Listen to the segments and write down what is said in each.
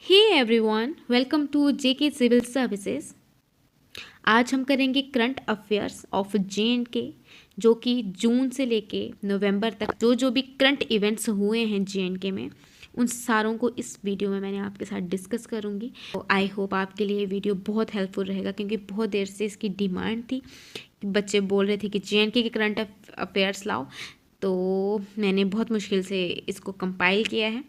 Hey everyone, welcome to JK civil services. आज हम करेंगे करंट अफेयर्स ऑफ जे.एंड.के, जो कि जून से लेके नवंबर तक जो भी करंट इवेंट्स हुए हैं जे.एंड.के में, उन सारों को इस वीडियो में मैंने आपके साथ डिस्कस करूंगी। तो आई होप आपके लिए ये वीडियो बहुत हेल्पफुल रहेगा, क्योंकि बहुत देर से इसकी डिमांड थी कि बच्चे बोल रहे थे कि जे.एंड.के के करंट अफेयर्स लाओ। तो मैंने बहुत मुश्किल से इसको कंपाइल किया है।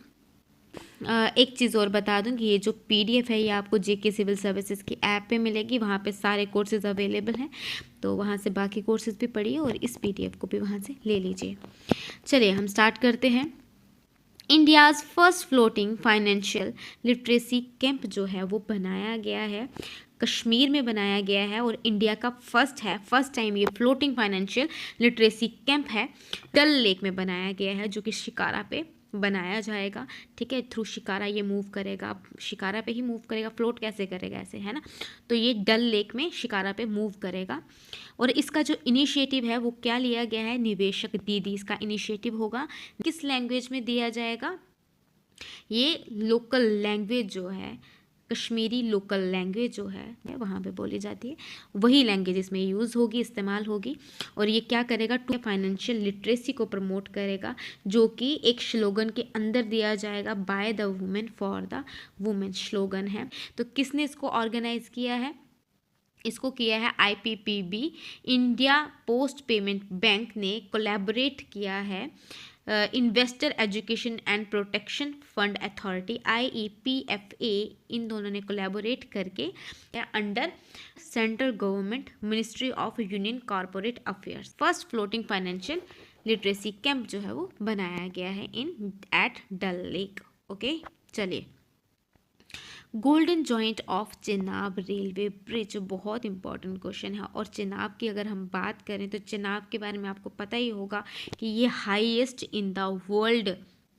एक चीज़ और बता दूं कि ये जो पीडीएफ है ये आपको जेके सिविल सर्विसेज की ऐप पे मिलेगी। वहाँ पे सारे कोर्सेज अवेलेबल हैं, तो वहाँ से बाकी कोर्सेज भी पढ़िए और इस पीडीएफ को भी वहाँ से ले लीजिए। चलिए हम स्टार्ट करते हैं। India's first floating financial literacy camp जो है वो बनाया गया है, कश्मीर में बनाया गया है, और इंडिया का फर्स्ट टाइम ये फ्लोटिंग फाइनेंशियल लिटरेसी कैंप है डल लेक में बनाया गया है, जो कि शिकारा पे बनाया जाएगा। ठीक है, थ्रू शिकारा ये मूव करेगा, शिकारा पे ही मूव करेगा, फ्लोट कैसे करेगा ऐसे, है ना। तो ये डल लेक में शिकारा पे मूव करेगा। और इसका जो इनिशिएटिव है वो क्या लिया गया है, निवेशक दीदी इसका इनिशिएटिव होगा। किस लैंग्वेज में दिया जाएगा, ये लोकल लैंग्वेज जो है, कश्मीरी लोकल लैंग्वेज जो है वहाँ पे बोली जाती है, वही लैंग्वेज इसमें यूज़ होगी, इस्तेमाल होगी। और ये क्या करेगा, टू फाइनेंशियल लिटरेसी को प्रमोट करेगा, जो कि एक स्लोगन के अंदर दिया जाएगा, by the women for the women slogan है। तो किसने इसको ऑर्गेनाइज किया है, इसको किया है IPPB, India post payment bank ने कोलैबोरेट किया है investor education and protection fund authority IEPFA, इन दोनों ने कोलैबोरेट करके under central government ministry of union corporate affairs first floating financial literacy camp जो है वो बनाया गया है इन एट डल लेक। ओके, चलिए। Golden joint of Chenab railway bridge, बहुत इंपॉर्टेंट क्वेश्चन है। और चेनाब की अगर हम बात करें तो चेनाब के बारे में आपको पता ही होगा कि ये हाईएस्ट इन द वर्ल्ड,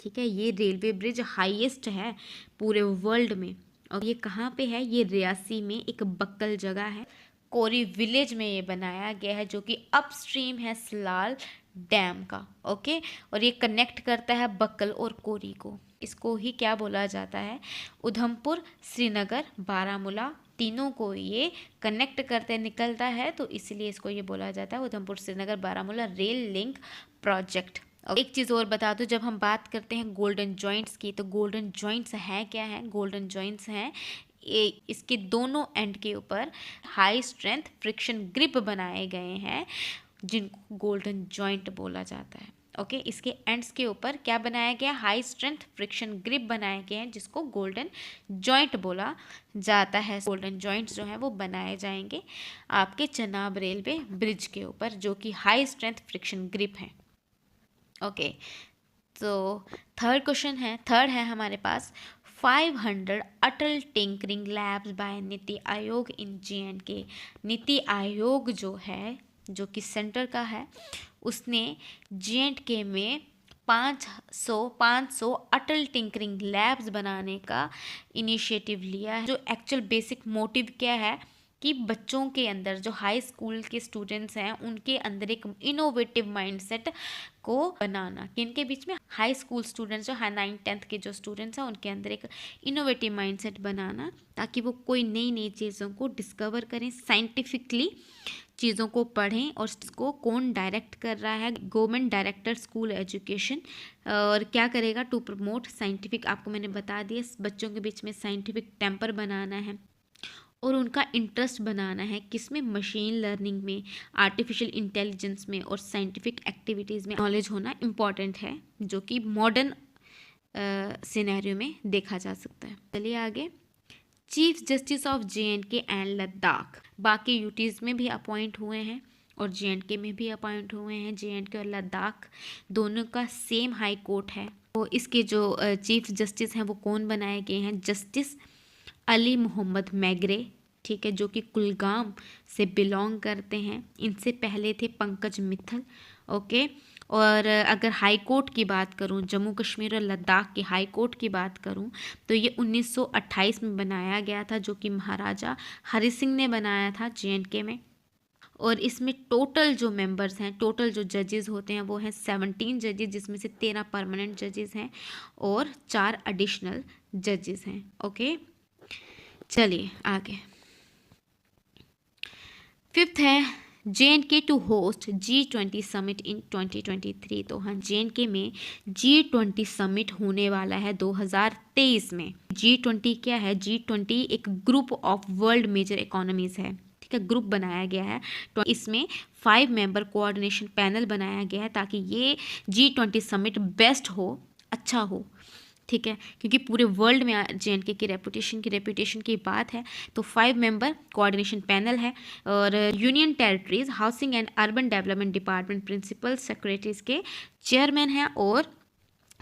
ठीक है, ये रेलवे ब्रिज हाईएस्ट है पूरे वर्ल्ड में। और ये कहाँ पे है, ये रियासी में एक बक्कल जगह है, कोरी विलेज में ये बनाया गया है, जो कि अपस्ट्रीम है सलाल डैम का। ओके, और ये कनेक्ट करता है बक्कल और कोरी को। इसको ही क्या बोला जाता है, उधमपुर, श्रीनगर, बारामूला, तीनों को ये कनेक्ट करते निकलता है, तो इसलिए इसको ये बोला जाता है Udhampur Srinagar Baramulla rail link project. एक चीज़ और बता दूं, जब हम बात करते हैं गोल्डन जॉइंट्स की, तो गोल्डन जॉइंट्स हैं क्या है, गोल्डन जॉइंट्स हैं इसके दोनों एंड के ऊपर हाई स्ट्रेंथ फ्रिक्शन ग्रिप बनाए गए हैं, जिनको गोल्डन जॉइंट बोला जाता है। ओके, इसके एंड्स के ऊपर क्या बनाया गया, हाई स्ट्रेंथ फ्रिक्शन ग्रिप बनाए गए हैं, जिसको गोल्डन जॉइंट बोला जाता है। गोल्डन जॉइंट्स जो है वो बनाए जाएंगे आपके चेनाब रेलवे ब्रिज के ऊपर, जो कि हाई स्ट्रेंथ फ्रिक्शन ग्रिप है। ओके, तो थर्ड है हमारे पास 500 अटल tinkering labs bye NITI Aayog इन जे.एंड.के। नीति आयोग जो है, जो कि सेंटर का है, उसने जे.एंड.के में 500 अटल टिंकरिंग लैब्स बनाने का इनिशिएटिव लिया है। जो एक्चुअल बेसिक मोटिव क्या है कि बच्चों के अंदर, जो हाई स्कूल के स्टूडेंट्स हैं, उनके अंदर एक इनोवेटिव माइंडसेट को बनाना। किनके बीच में, हाई स्कूल स्टूडेंट्स जो 9th-10th के जो स्टूडेंट्स हैं, उनके अंदर एक इनोवेटिव माइंडसेट बनाना, ताकि वो कोई नई नई चीज़ों को डिस्कवर करें, साइंटिफिकली चीज़ों को पढ़ें। और इसको कौन डायरेक्ट कर रहा है, गवर्नमेंट डायरेक्टर स्कूल एजुकेशन। और क्या करेगा, टू प्रमोट साइंटिफिक, आपको मैंने बता दिया, बच्चों के बीच में साइंटिफिक टेम्पर बनाना है और उनका इंटरेस्ट बनाना है, किसमें, मशीन लर्निंग में, आर्टिफिशियल इंटेलिजेंस में, और साइंटिफिक एक्टिविटीज़ में नॉलेज होना इम्पॉर्टेंट है, जो कि मॉडर्न सिनेरियो में देखा जा सकता है। चलिए आगे। Chief justice of J&K and Ladakh, बाकी यूटीज़ में भी अपॉइंट हुए हैं और जे.एंड.के में भी अपॉइंट हुए हैं। जे.एंड.के और लद्दाख दोनों का सेम हाई कोर्ट है। तो इसके जो चीफ जस्टिस हैं वो कौन बनाए गए हैं, जस्टिस अली मोहम्मद मैग्रे, ठीक है, जो कि कुलगाम से बिलोंग करते हैं। इनसे पहले थे पंकज मित्तल। ओके, और अगर हाई कोर्ट की बात करूं, जम्मू कश्मीर और लद्दाख के हाई कोर्ट की बात करूं, तो ये 1928 में बनाया गया था, जो कि महाराजा हरि सिंह ने बनाया था जे.एंड.के में। और इसमें टोटल जो मेंबर्स हैं, टोटल जो जजेस होते हैं वो हैं 17 जजेस, जिसमें से 13 परमानेंट जजेस हैं और 4 एडिशनल जजेस हैं। ओके, चलिए आगे। फिफ्थ है JNK to host G20 summit in 2023। तो हाँ, JNK में G20 समिट होने वाला है 2023 में। G20 क्या है? G20 एक group of world major economies है, ठीक है, ग्रुप बनाया गया है। तो इसमें 5 मेंबर कोऑर्डिनेशन पैनल बनाया गया है ताकि ये G20 समिट बेस्ट हो, अच्छा हो, ठीक है, क्योंकि पूरे वर्ल्ड में JNK की रेपुटेशन की बात है। तो 5 मेंबर कोऑर्डिनेशन पैनल है और union territories housing and urban development department principal secretaries के चेयरमैन हैं और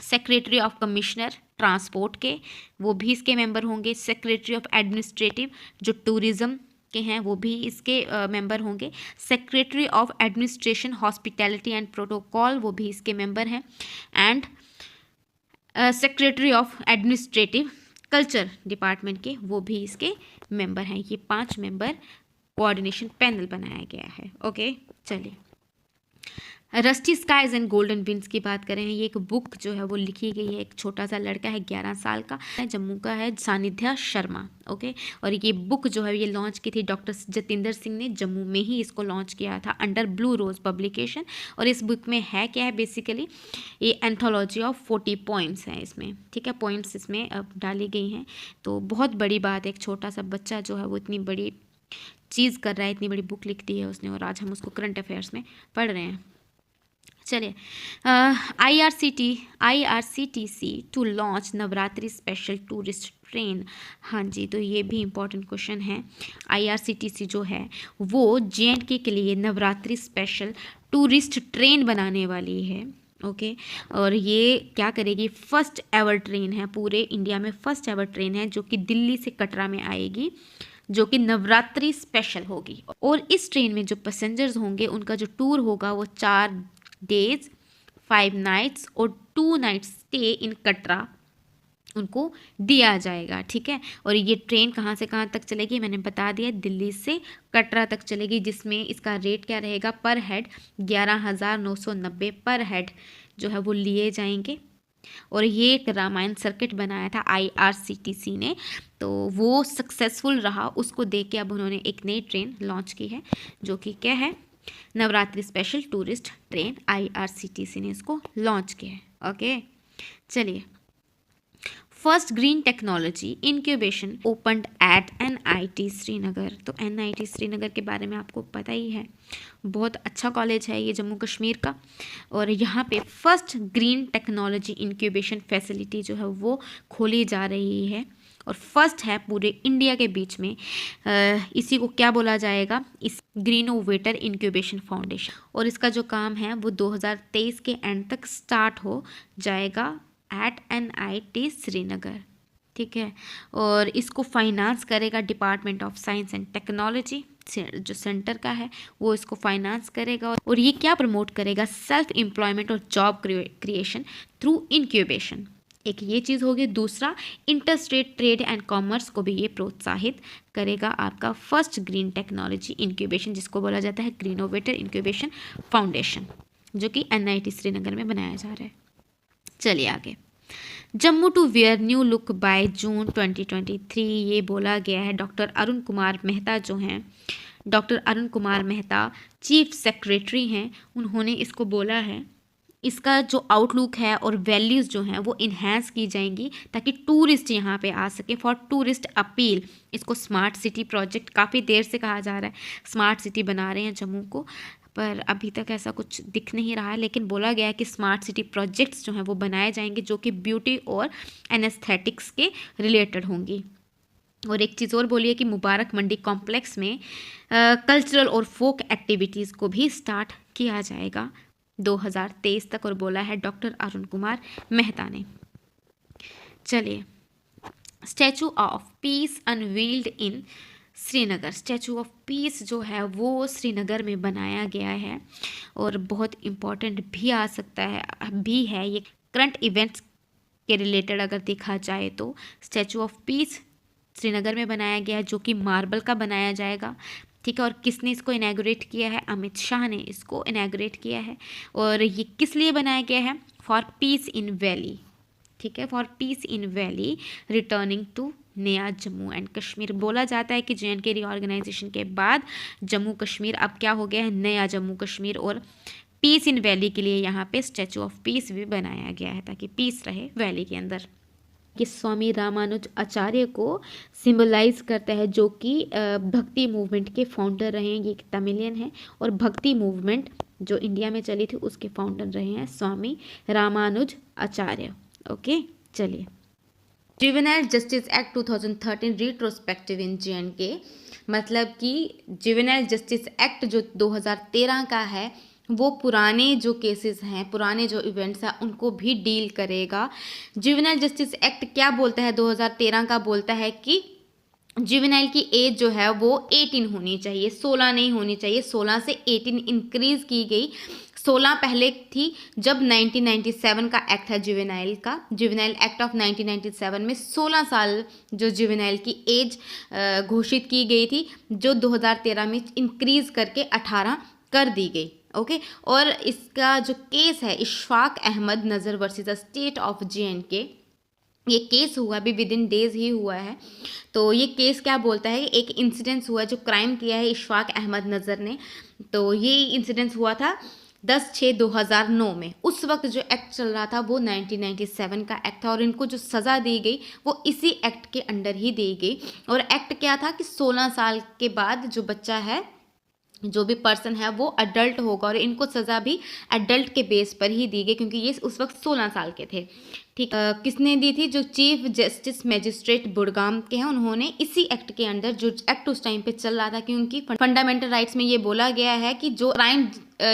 सेक्रेटरी ऑफ कमिश्नर ट्रांसपोर्ट के, वो भी इसके मेंबर होंगे। सेक्रेटरी ऑफ एडमिनिस्ट्रेटिव जो टूरिज्म के हैं वो भी इसके मेंबर होंगे। Secretary of administration hospitality and protocol वो भी इसके मेंबर हैं। And secretary of administrative culture department के वो भी इसके मेंबर हैं। ये 5 मेंबर कोऑर्डिनेशन पैनल बनाया गया है। ओके, चलिए rusty skies and golden winds की बात करें। ये एक बुक जो है वो लिखी गई है, एक छोटा सा लड़का है 11 साल का है, जम्मू का है, सानिध्या शर्मा। ओके, और ये बुक जो है ये लॉन्च की थी डॉक्टर जतिंदर सिंह ने, जम्मू में ही इसको लॉन्च किया था अंडर ब्लू रोज पब्लिकेशन। और इस बुक में है क्या है, बेसिकली ये एंथोलॉजी ऑफ 40 पॉइंट्स हैं इसमें, ठीक है, पॉइंट्स इसमें डाली गई हैं। तो बहुत बड़ी बात है, एक छोटा सा बच्चा जो है वो इतनी बड़ी चीज़ कर रहा है, इतनी बड़ी बुक लिख दी है उसने, और आज हम उसको करंट अफेयर्स में पढ़ रहे हैं। चलिए IRCTC to launch Navratri special tourist train. हाँ जी, तो ये भी इम्पोर्टेंट क्वेश्चन है। IRCTC जो है वो JNK के लिए नवरात्रि स्पेशल टूरिस्ट ट्रेन बनाने वाली है। ओके, और ये क्या करेगी, फर्स्ट एवर ट्रेन है, पूरे इंडिया में फर्स्ट एवर ट्रेन है जो कि दिल्ली से कटरा में आएगी, जो कि नवरात्रि स्पेशल होगी। और इस ट्रेन में जो पैसेंजर्स होंगे उनका जो टूर होगा वो 4 days 5 nights और 2 nights स्टे इन कटरा उनको दिया जाएगा, ठीक है। और ये ट्रेन कहाँ से कहाँ तक चलेगी मैंने बता दिया, दिल्ली से कटरा तक चलेगी, जिसमें इसका रेट क्या रहेगा, पर हेड 11,990 पर हेड जो है वो लिए जाएंगे। और ये एक रामायण सर्किट बनाया था IRCTC ने, तो वो सक्सेसफुल रहा, उसको देख के अब उन्होंने एक नई ट्रेन लॉन्च की है जो कि क्या है, Navratri special tourist train. IRCTC ने इसको लॉन्च किया है। ओके, चलिए first green technology incubation opened at NIT Srinagar. तो NIT श्रीनगर के बारे में आपको पता ही है, बहुत अच्छा कॉलेज है ये जम्मू कश्मीर का। और यहाँ पे first green technology incubation facility जो है वो खोली जा रही है और फर्स्ट है पूरे इंडिया के बीच में। इसी को क्या बोला जाएगा, इस ग्रीनोवेटर इंक्यूबेशन फाउंडेशन। और इसका जो काम है वो 2023 के एंड तक स्टार्ट हो जाएगा एट NIT श्रीनगर, ठीक है। और इसको फाइनेंस करेगा department of science and technology, जो सेंटर का है वो इसको फाइनेंस करेगा। और ये क्या प्रमोट करेगा, सेल्फ एम्प्लॉयमेंट और जॉब क्रिएशन थ्रू इंक्यूबेशन, एक ये चीज़ होगी। दूसरा, इंटरस्टेट ट्रेड एंड कॉमर्स को भी ये प्रोत्साहित करेगा, आपका फर्स्ट ग्रीन टेक्नोलॉजी इंक्यूबेशन, जिसको बोला जाता है ग्रीनोवेटर इंक्यूबेशन फाउंडेशन, जो कि NIT श्रीनगर में बनाया जा रहा है। चलिए आगे, Jammu to wear new look by June 2023, ये बोला गया है। डॉक्टर अरुण कुमार मेहता जो हैं, doctor Arun Kumar Mehta chief secretary हैं, उन्होंने इसको बोला है। इसका जो आउटलुक है और वैल्यूज़ जो हैं वो इन्हेंस की जाएंगी ताकि टूरिस्ट यहाँ पे आ सके, फॉर टूरिस्ट अपील। इसको स्मार्ट सिटी प्रोजेक्ट काफ़ी देर से कहा जा रहा है, स्मार्ट सिटी बना रहे हैं जम्मू को, पर अभी तक ऐसा कुछ दिख नहीं रहा है। लेकिन बोला गया है कि स्मार्ट सिटी प्रोजेक्ट्स जो हैं वो बनाए जाएंगे जो कि ब्यूटी और एस्थेटिक्स के रिलेटेड होंगी। और एक चीज़ और बोलिए कि मुबारक मंडी कॉम्प्लेक्स में कल्चरल और फोक एक्टिविटीज़ को भी स्टार्ट किया जाएगा 2023 तक, और बोला है डॉक्टर अरुण कुमार मेहता ने। चलिए, statue of peace unveiled in Srinagar. Statue of peace जो है वो श्रीनगर में बनाया गया है और बहुत इम्पॉर्टेंट भी आ सकता है, भी है ये करंट इवेंट्स के रिलेटेड अगर देखा जाए तो। स्टैचू ऑफ पीस श्रीनगर में बनाया गया है जो कि मार्बल का बनाया जाएगा। ठीक है। और किसने इसको इनैगोरेट किया है? अमित शाह ने इसको इनैगोरेट किया है। और ये किस लिए बनाया गया है? फॉर पीस इन वैली, ठीक है, for peace in valley returning to नया जम्मू एंड कश्मीर। बोला जाता है कि जे.एंड.के रीऑर्गेनाइजेशन के बाद जम्मू कश्मीर अब क्या हो गया है? नया जम्मू कश्मीर। और पीस इन वैली के लिए यहाँ पे स्टैचू ऑफ पीस भी बनाया गया है ताकि पीस रहे वैली के अंदर। कि स्वामी रामानुज आचार्य को सिंबलाइज करता है, जो कि भक्ति मूवमेंट के फाउंडर रहे हैं। ये एक तमिलियन है और भक्ति मूवमेंट जो इंडिया में चली थी उसके फाउंडर रहे हैं स्वामी रामानुज आचार्य। ओके, चलिए। जुवेनाइल जस्टिस एक्ट 2013 रिट्रोस्पेक्टिव इन जे.एंड.के, मतलब कि जुवेनाइल जस्टिस एक्ट जो 2013 का है वो पुराने जो केसेस हैं, पुराने जो इवेंट्स हैं उनको भी डील करेगा। जुवेनाइल जस्टिस एक्ट क्या बोलता है? 2013 का बोलता है कि जुवेनाइल की एज जो है वो 18 होनी चाहिए, 16 नहीं होनी चाहिए। 16 से 18 इंक्रीज की गई। 16 पहले थी जब 1997 का एक्ट है जुवेनाइल का, जुवेनाइल एक्ट ऑफ 1997 में 16 साल जो जुवेनाइल की एज घोषित की गई थी, जो 2013 में इंक्रीज करके 18 कर दी गई। ओके और इसका जो केस है Ishfaq Ahmad Nazar versus the state of J&K, ये केस हुआ अभी विद इन डेज ही हुआ है। तो ये केस क्या बोलता है? एक इंसिडेंस हुआ जो क्राइम किया है इशफाक अहमद नज़र ने। तो ये इंसिडेंस हुआ था 10/6/2009 में। उस वक्त जो एक्ट चल रहा था वो 1997 का एक्ट था और इनको जो सज़ा दी गई वो इसी एक्ट के अंडर ही दी गई। और एक्ट क्या था कि 16 साल के बाद जो बच्चा है, जो भी पर्सन है वो अडल्ट होगा और इनको सज़ा भी अडल्ट के बेस पर ही दी गई क्योंकि ये उस वक्त 16 साल के थे। ठीक, किसने दी थी? जो चीफ जस्टिस मजिस्ट्रेट बुड़गाम के हैं, उन्होंने इसी एक्ट के अंडर, जो एक्ट उस टाइम पे चल रहा था क्योंकि फंडामेंटल राइट्स में ये बोला गया है कि जो क्राइम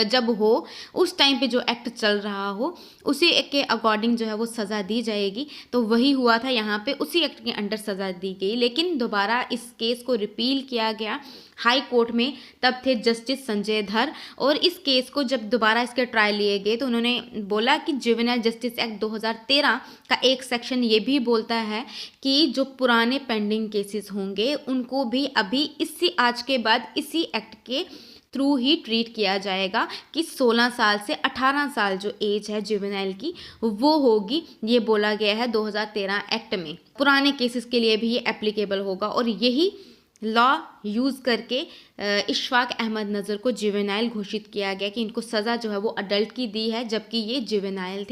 जब हो उस टाइम पे जो एक्ट चल रहा हो उसी एक्ट के अकॉर्डिंग जो है वो सज़ा दी जाएगी। तो वही हुआ था यहाँ पे, उसी एक्ट के अंडर सज़ा दी गई। लेकिन दोबारा इस केस को रिपील किया गया हाई कोर्ट में, तब थे जस्टिस संजय धर। और इस केस को जब दोबारा इसके ट्रायल लिए गए तो उन्होंने बोला कि जुवेनाइल जस्टिस एक्ट 2013 का एक सेक्शन ये भी बोलता है कि जो पुराने पेंडिंग केसेस होंगे उनको भी अभी इसी आज के बाद इसी एक्ट के थ्रू ही ट्रीट किया जाएगा कि 16 साल से 18 साल जो एज है जुवेनाइल की वो होगी। ये बोला गया है 2013 एक्ट में। पुराने केसेस के लिए भी ये एप्लीकेबल होगा और यही लॉ यूज़ करके इशफाक अहमद नज़र को जुवेनाइल घोषित किया गया कि इनको सज़ा जो है वो अडल्ट की दी है, जबकि ये जुवेनाइल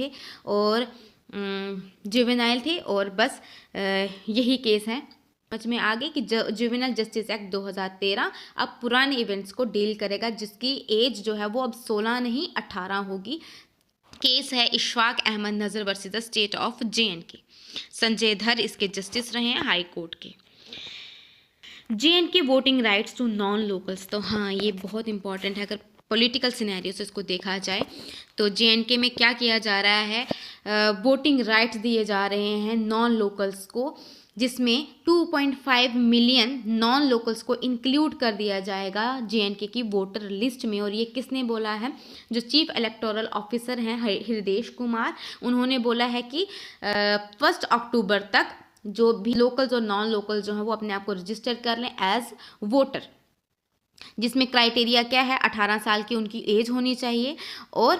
थे और बस यही केस है। समझ में आ गई कि जुवेनाइल जस्टिस एक्ट 2013 अब पुराने इवेंट्स को डील करेगा जिसकी एज जो है वो अब 16 नहीं 18 होगी। केस है Ishfaq Ahmad Nazar versus the state of J and K. Sanjay Dhar इसके जस्टिस रहे हैं हाई कोर्ट के। J and K voting rights to non locals, तो हाँ ये बहुत इंपॉर्टेंट है। अगर पॉलिटिकल सिनेरियो से इसको देखा जाए तो जे.एंड.के में क्या किया जा रहा है, वोटिंग राइट्स दिए जा रहे हैं नॉन लोकल्स को, जिसमें 2.5 मिलियन नॉन लोकल्स को इंक्लूड कर दिया जाएगा जे.एंड.के की वोटर लिस्ट में। और ये किसने बोला है? जो चीफ इलेक्टोरल ऑफिसर हैं हृदेश कुमार, उन्होंने बोला है कि 1 अक्टूबर तक जो भी लोकल्स और नॉन लोकल जो हैं वो अपने आप को रजिस्टर कर लें एज वोटर, जिसमें क्राइटेरिया क्या है? 18 साल की उनकी एज होनी चाहिए और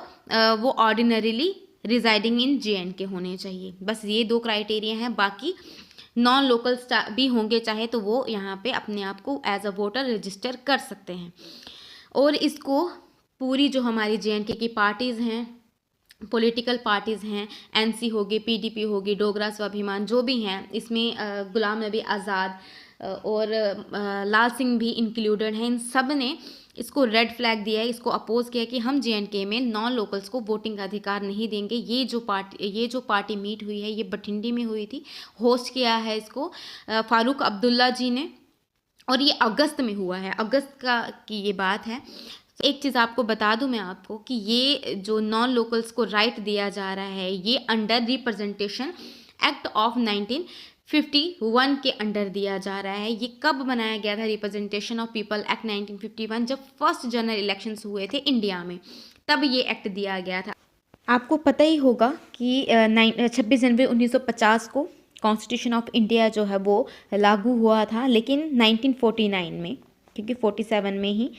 वो ऑर्डिनरीली रिजाइडिंग इन जे.एंड.के होने चाहिए। बस ये 2 क्राइटेरिया हैं। बाकी नॉन लोकल भी होंगे चाहे तो वो यहाँ पे अपने आप को एज अ वोटर रजिस्टर कर सकते हैं। और इसको पूरी जो हमारी जे.एंड.के की पार्टीज़ हैं, पॉलिटिकल पार्टीज़ हैं, एनसी होगी, पीडीपी होगी, डोगरा स्वाभिमान जो भी हैं, इसमें गुलाम नबी आज़ाद और लाल सिंह भी इंक्लूडेड हैं, इन सब ने इसको रेड फ्लैग दिया है, इसको अपोज किया कि हम जे.एंड.के में नॉन लोकल्स को वोटिंग का अधिकार नहीं देंगे। ये जो पार्टी मीट हुई है ये बठिंडी में हुई थी, होस्ट किया है इसको फारूक अब्दुल्ला जी ने, और ये अगस्त में हुआ है, अगस्त की ये बात है। एक चीज़ आपको बता दूं मैं आपको कि ये जो नॉन लोकल्स को राइट दिया जा रहा है ये अंडर रिप्रेजेंटेशन एक्ट ऑफ 1951 के अंडर दिया जा रहा है। ये कब बनाया गया था? रिप्रेजेंटेशन ऑफ पीपल एक्ट 1951, जब फर्स्ट जनरल इलेक्शंस हुए थे इंडिया में, तब ये एक्ट दिया गया था। आपको पता ही होगा कि 26 जनवरी 1950 को कॉन्स्टिट्यूशन ऑफ इंडिया जो है वो लागू हुआ था, लेकिन 1949 में क्योंकि 47 में ही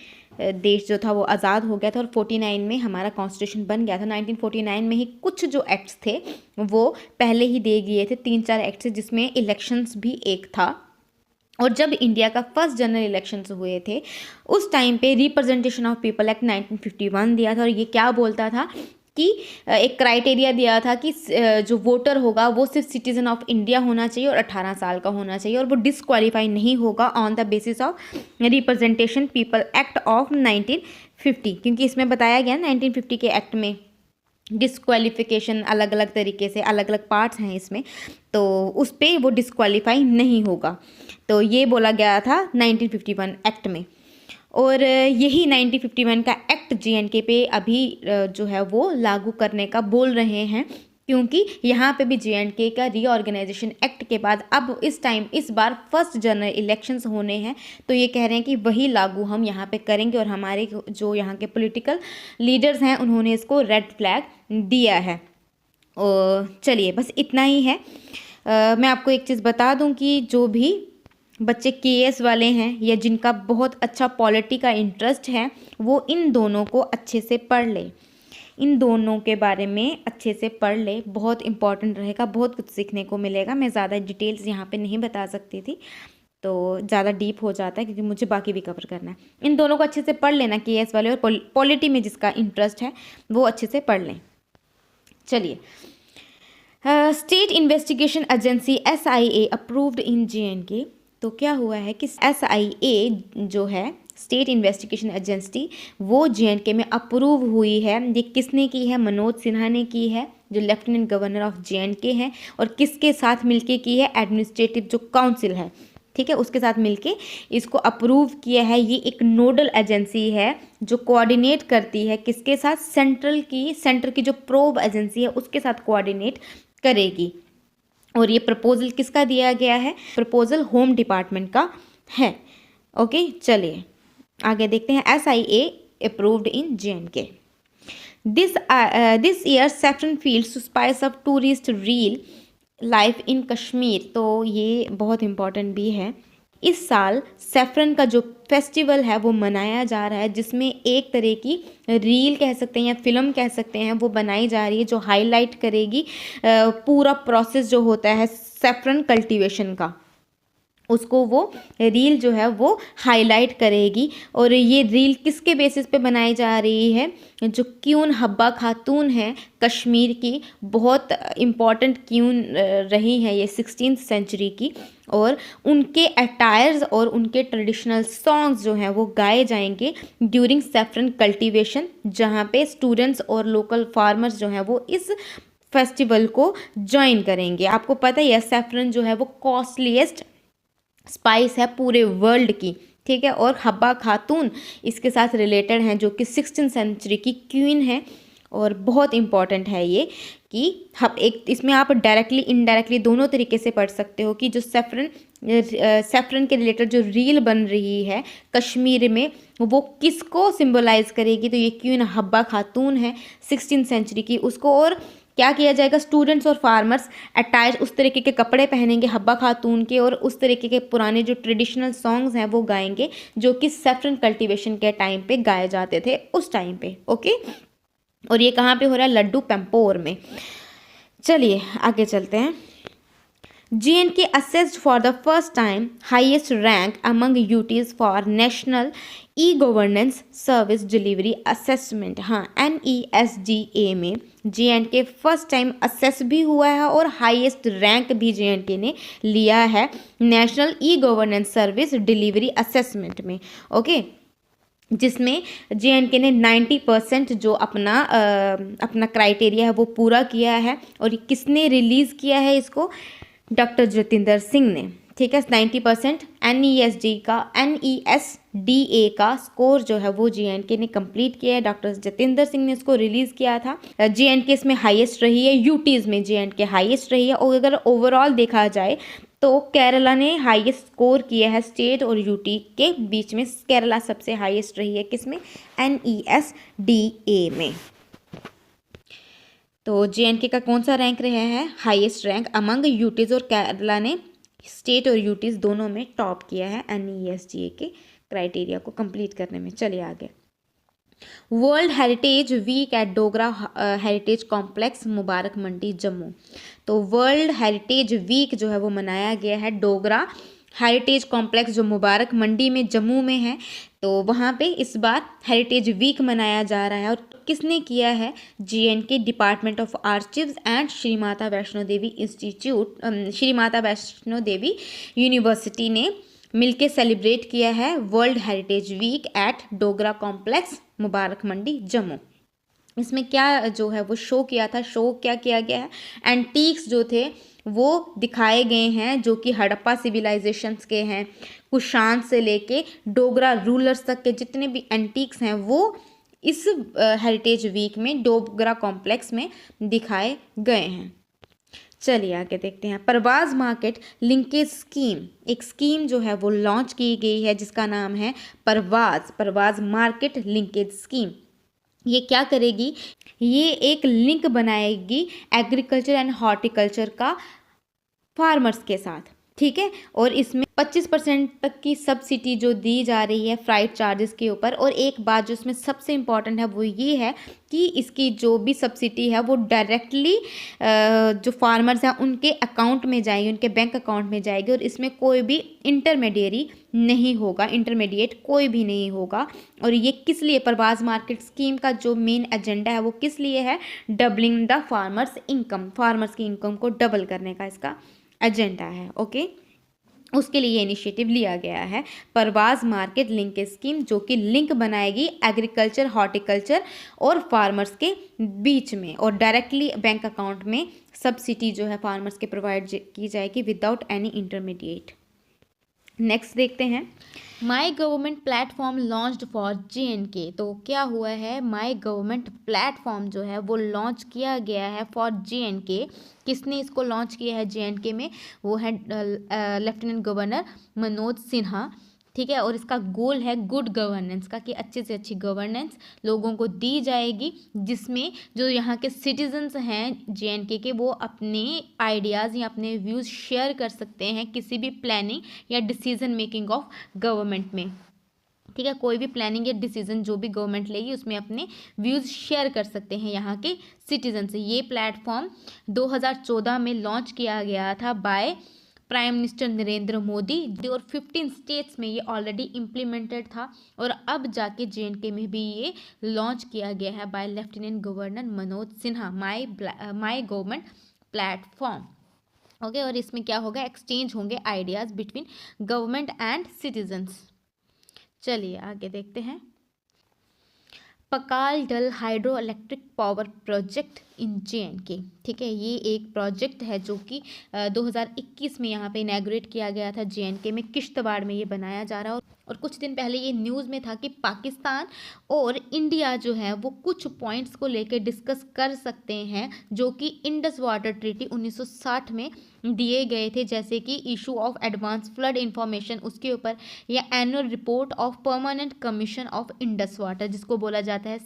देश जो था वो आज़ाद हो गया था और 49 में हमारा कॉन्स्टिट्यूशन बन गया था। 1949 में ही कुछ जो एक्ट्स थे वो पहले ही दे दिए थे, 3-4 एक्ट्स, जिसमें इलेक्शंस भी एक था। और जब इंडिया का फर्स्ट जनरल इलेक्शंस हुए थे उस टाइम पे रिप्रेजेंटेशन ऑफ पीपल एक्ट 1951 दिया था, और ये क्या बोलता था कि एक क्राइटेरिया दिया था कि जो वोटर होगा वो सिर्फ सिटीज़न ऑफ इंडिया होना चाहिए और 18 साल का होना चाहिए, और वो डिसक्वालीफाई नहीं होगा on the basis of representation people act of 1950, क्योंकि इसमें बताया गया 1950 के एक्ट में डिसक्वालिफिकेशन अलग अलग तरीके से, अलग अलग पार्ट्स हैं इसमें, तो उस पर वो डिसक्वालीफाई नहीं होगा। तो ये बोला गया था 1951 एक्ट में, और यही 1951 का एक्ट JNK पे अभी जो है वो लागू करने का बोल रहे हैं, क्योंकि यहाँ पे भी JNK का रीऑर्गेनाइजेशन एक्ट के बाद अब इस बार फर्स्ट जनरल इलेक्शंस होने हैं, तो ये कह रहे हैं कि वही लागू हम यहाँ पे करेंगे, और हमारे जो यहाँ के पॉलिटिकल लीडर्स हैं उन्होंने इसको रेड फ्लैग दिया है। चलिए बस इतना ही है। मैं आपको एक चीज़ बता दूं कि जो भी बच्चे KS वाले हैं या जिनका बहुत अच्छा पॉलिटी का इंटरेस्ट है वो इन दोनों को अच्छे से पढ़ ले, इन दोनों के बारे में अच्छे से पढ़ ले, बहुत इंपॉर्टेंट रहेगा, बहुत कुछ सीखने को मिलेगा। मैं ज़्यादा डिटेल्स यहाँ पे नहीं बता सकती थी, तो ज़्यादा डीप हो जाता है क्योंकि मुझे बाकी भी कवर करना है। इन दोनों को अच्छे से पढ़ लेना, KS वाले और पॉलिटी में जिसका इंटरेस्ट है वो अच्छे से पढ़ लें। चलिए, state investigation agency SIA approved in JNK। तो क्या हुआ है कि SIA जो है स्टेट इन्वेस्टिगेशन एजेंसी वो JNK में अप्रूव हुई है। ये किसने की है? मनोज सिन्हा ने की है, जो लेफ्टिनेंट गवर्नर ऑफ JNK हैं, और किसके साथ मिलके की है? एडमिनिस्ट्रेटिव जो काउंसिल है, ठीक है, उसके साथ मिलके इसको अप्रूव किया है। ये एक नोडल एजेंसी है जो कोऑर्डिनेट करती है किसके साथ? सेंटर की जो प्रोब एजेंसी है उसके साथ कोऑर्डिनेट करेगी। और ये प्रपोजल किसका दिया गया है? प्रपोजल होम डिपार्टमेंट का है। ओके, चलिए आगे देखते हैं। SIA approved in JNK। This year saffron fields to spice up tourist reel life in Kashmir. तो ये बहुत इम्पॉर्टेंट भी है। इस साल सैफरन का जो फेस्टिवल है वो मनाया जा रहा है, जिसमें एक तरह की रील कह सकते हैं या फिल्म कह सकते हैं वो बनाई जा रही है, जो हाईलाइट करेगी पूरा प्रोसेस जो होता है सैफरन कल्टीवेशन का, उसको वो रील जो है वो हाईलाइट करेगी। और ये रील किसके बेसिस पे बनाई जा रही है? जो क्यून हब्बा खातून है कश्मीर की, बहुत इम्पॉर्टेंट क्यून रही हैं ये 16th सेंचुरी की, और उनके अटायर्स और उनके ट्रेडिशनल सॉन्ग्स जो हैं वो गाए जाएंगे ड्यूरिंग सैफरन कल्टीवेशन, जहाँ पे स्टूडेंट्स और लोकल फार्मर्स जो हैं वो इस फेस्टिवल को ज्वाइन करेंगे। आपको पता है सैफरन जो है वो कॉस्टलीस्ट स्पाइस है पूरे वर्ल्ड की, ठीक है, और हब्बा खातून इसके साथ रिलेटेड हैं, जो कि 16th सेंचुरी की क्वीन है। और बहुत इम्पॉर्टेंट है ये कि हम एक इसमें आप डायरेक्टली इनडायरेक्टली दोनों तरीके से पढ़ सकते हो कि जो सैफरन के रिलेटेड जो रील बन रही है कश्मीर में वो किसको सिंबलाइज करेगी? तो ये क्वीन हब्बा खातून है 16th सेंचुरी की, उसको। और क्या किया जाएगा? स्टूडेंट्स और फार्मर्स अटायर उस तरीके के कपड़े पहनेंगे हब्बा खातून के, और उस तरीके के पुराने जो ट्रेडिशनल सॉन्ग्स हैं वो गाएंगे, जो कि सैफरन कल्टीवेशन के टाइम पे गाए जाते थे उस टाइम पे। ओके, और ये कहाँ पे हो रहा है? लड्डू पेम्पोर में। चलिए आगे चलते हैं। JNK assessed for the first time highest rank among UTs for National E-Governance Service Delivery Assessment। हाँ, NESDA में JNK फर्स्ट टाइम असेस भी हुआ है और हाईएस्ट रैंक भी JNK ने लिया है national E-Governance service delivery assessment में। ओके, जिसमें JNK ने 90% जो अपना क्राइटेरिया है वो पूरा किया है। और ये किसने रिलीज़ किया है इसको? डॉक्टर जतिंदर सिंह ने, ठीक है। 90% NESDA का स्कोर जो है वो JNK ने कंप्लीट किया है। डॉक्टर जतिंदर सिंह ने इसको रिलीज़ किया था। JNK इसमें हाईएस्ट रही है, यूटीज़ में JNK हाईएस्ट रही है। और अगर ओवरऑल देखा जाए तो केरला ने हाईएस्ट स्कोर किया है स्टेट और यूटी के बीच में। केरला सबसे हाईएस्ट रही है किसमें? NESDA में। तो JNK का कौन सा रैंक रहा है? हाईएस्ट रैंक अमंग यूटीज़, और केरला ने स्टेट और यूटीज़ दोनों में टॉप किया है NESDA के क्राइटेरिया को कंप्लीट करने में। चलिए आगे। World heritage week at Dogra heritage complex Mubarak Mandi Jammu. तो वर्ल्ड हेरिटेज वीक जो है वो मनाया गया है डोगरा हेरिटेज कॉम्प्लेक्स जो मुबारक मंडी में जम्मू में है। तो वहाँ पे इस बार हेरिटेज वीक मनाया जा रहा है। और किसने किया है? JNK department of archives and Shri Mata Vaishno Devi institute, Shri Mata Vaishno Devi university ने मिलके सेलिब्रेट किया है world heritage week at Dogra complex Mubarak Mandi Jammu. इसमें क्या जो है वो शो किया था, शो क्या किया गया है, एंटीक्स जो थे वो दिखाए गए हैं जो कि हड़प्पा सिविलाइजेशंस के हैं। कुषाण से लेके डोगरा रूलर्स तक के जितने भी एंटीक्स हैं वो इस हेरिटेज वीक में डोगरा कॉम्प्लेक्स में दिखाए गए हैं। चलिए आगे देखते हैं। परवाज मार्केट लिंकेज स्कीम, एक स्कीम जो है वो लॉन्च की गई है जिसका नाम है परवाज मार्केट लिंकेज स्कीम। ये क्या करेगी? ये एक लिंक बनाएगी एग्रीकल्चर एंड हॉर्टिकल्चर का फार्मर्स के साथ, ठीक है। और इसमें 25% तक की सब्सिडी जो दी जा रही है फ्राइट चार्जेस के ऊपर। और एक बात जो इसमें सबसे इम्पॉर्टेंट है वो ये है कि इसकी जो भी सब्सिडी है वो डायरेक्टली जो फार्मर्स हैं उनके अकाउंट में जाएगी, उनके बैंक अकाउंट में जाएगी। और इसमें कोई भी इंटरमीडिएरी नहीं होगा, इंटरमीडिएट कोई भी नहीं होगा। और ये किस लिए? परवाज मार्केट स्कीम का जो मेन एजेंडा है वो किस लिए है? Doubling the farmers income, farmers की इनकम को डबल करने का इसका एजेंडा है। ओके, उसके लिए ये इनिशिएटिव लिया गया है परवाज मार्केट लिंकेज स्कीम, जो कि लिंक बनाएगी एग्रीकल्चर, हॉर्टिकल्चर और फार्मर्स के बीच में। और डायरेक्टली बैंक अकाउंट में सब्सिडी जो है फार्मर्स के प्रोवाइड की जाएगी विदाउट एनी इंटरमीडिएट। नेक्स्ट देखते हैं। माई government platform launched for JNK। तो क्या हुआ है? माई गवर्नमेंट प्लेटफॉर्म जो है वो लॉन्च किया गया है फॉर JNK। किसने इसको लॉन्च किया है JNK में? वो है लेफ्टिनेंट गवर्नर मनोज सिन्हा, ठीक है। और इसका गोल है गुड गवर्नेंस का, कि अच्छे से अच्छी गवर्नेंस लोगों को दी जाएगी, जिसमें जो यहाँ के सिटीजन्स हैं JNK के वो अपने आइडियाज़ या अपने व्यूज़ शेयर कर सकते हैं किसी भी प्लानिंग या डिसीजन मेकिंग ऑफ गवर्नमेंट में, ठीक है। कोई भी प्लानिंग या डिसीजन जो भी गवर्नमेंट लेगी उसमें अपने व्यूज़ शेयर कर सकते हैं यहाँ के सिटीजन से। ये प्लेटफॉर्म 2014 में लॉन्च किया गया था by prime minister Narendra Modi. और 15 स्टेट्स में ये ऑलरेडी इम्प्लीमेंटेड था और अब जाके JNK में भी ये लॉन्च किया गया है by lieutenant governor Manoj Sinha, my government platform. Okay, और इसमें क्या होगा? एक्सचेंज होंगे ideas between government and citizens. चलिए आगे देखते हैं। Pakal Dul hydro electric power project in JNK, ठीक है। ये एक प्रोजेक्ट है जो कि 2021 में यहाँ पे इनैगोरेट किया गया था JNK में, किश्तवाड़ में ये बनाया जा रहा है। और कुछ दिन पहले ये न्यूज़ में था कि पाकिस्तान और इंडिया जो है वो कुछ पॉइंट्स को लेकर डिस्कस कर सकते हैं जो कि इंडस वाटर ट्रीटी 1960 में दिए गए थे, जैसे कि issue of advance flood information उसके ऊपर, या annual report of permanent commission of Indus water जिसको बोला जाता है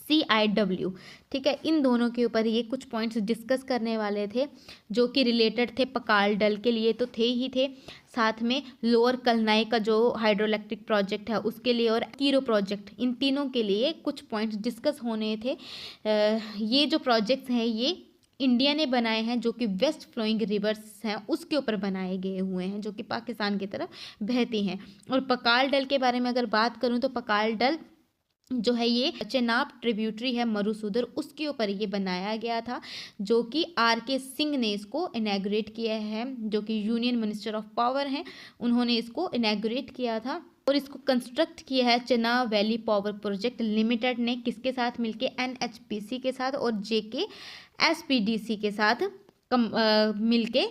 CIW, ठीक है। इन दोनों के ऊपर ये कुछ पॉइंट्स डिस्कस करने वाले थे जो कि रिलेटेड थे पकाल डल के लिए तो थे ही थे, साथ में लोअर कलनाई का जो हाइड्रो इलेक्ट्रिक प्रोजेक्ट है उसके लिए, और कीरो प्रोजेक्ट, इन तीनों के लिए कुछ पॉइंट्स डिस्कस होने थे। ये जो प्रोजेक्ट्स हैं ये इंडिया ने बनाए हैं, जो कि वेस्ट फ्लोइंग रिवर्स हैं उसके ऊपर बनाए गए हुए हैं जो कि पाकिस्तान की तरफ बहती हैं। और पकाल डल के बारे में अगर बात करूँ तो पकाल डल जो है ये चेनाब ट्रिब्यूटरी है मरुसूदर, उसके ऊपर ये बनाया गया था, जो कि RK सिंह ने इसको इनैगोरेट किया है, जो कि यूनियन मिनिस्टर ऑफ पावर हैं, उन्होंने इसको इनैगोरेट किया था। और इसको कंस्ट्रक्ट किया है Chenab valley power project limited ने, किसके साथ मिलके? NHPC के साथ और JKSPDC के साथ मिलके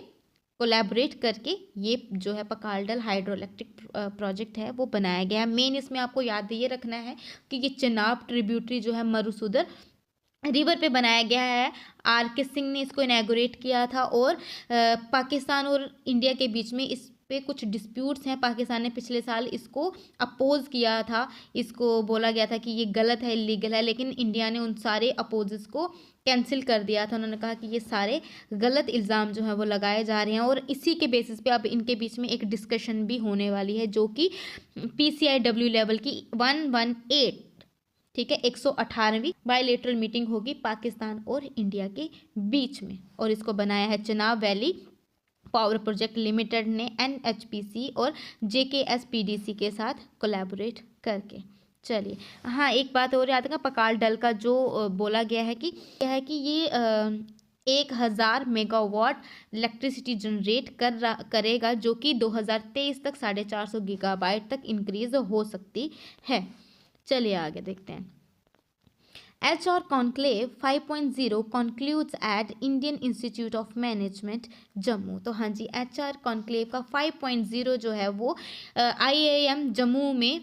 कोलैबोरेट करके ये जो है पकालडल हाइड्रो इलेक्ट्रिक प्रोजेक्ट है वो बनाया गया है। मेन इसमें आपको याद ये रखना है कि ये चेनाब ट्रिब्यूटरी जो है मरुसूदर रिवर पे बनाया गया है। RK सिंह ने इसको इनैगोरेट किया था और पाकिस्तान और इंडिया के बीच में इस पे कुछ डिस्प्यूट्स हैं। पाकिस्तान ने पिछले साल इसको अपोज किया था, इसको बोला गया था कि ये गलत है, इलीगल है, लेकिन इंडिया ने उन सारे अपोजेस को कैंसिल कर दिया था। उन्होंने कहा कि ये सारे गलत इल्ज़ाम जो है वो लगाए जा रहे हैं और इसी के बेसिस पे अब इनके बीच में एक डिस्कशन भी होने वाली है, जो कि PCIW लेवल की 118, ठीक है, 118वीं बायलैटरल मीटिंग होगी पाकिस्तान और इंडिया के बीच में। और इसको बनाया है Chenab valley power project limited ने NHPC और JKSPDC के साथ कोलैबोरेट करके। चलिए, हाँ, एक बात और याद रखना, पकाल डल का जो बोला गया है कि ये 1000 मेगावाट इलेक्ट्रिसिटी जनरेट करेगा, जो कि 2023 तक 450 गीगाबाइट तक इंक्रीज हो सकती है। चलिए आगे देखते हैं। HR Conclave 5.0 concludes at Indian Institute of Management Jammu. तो हाँ जी, HR Conclave का 5.0 जो है वो IIM जम्मू में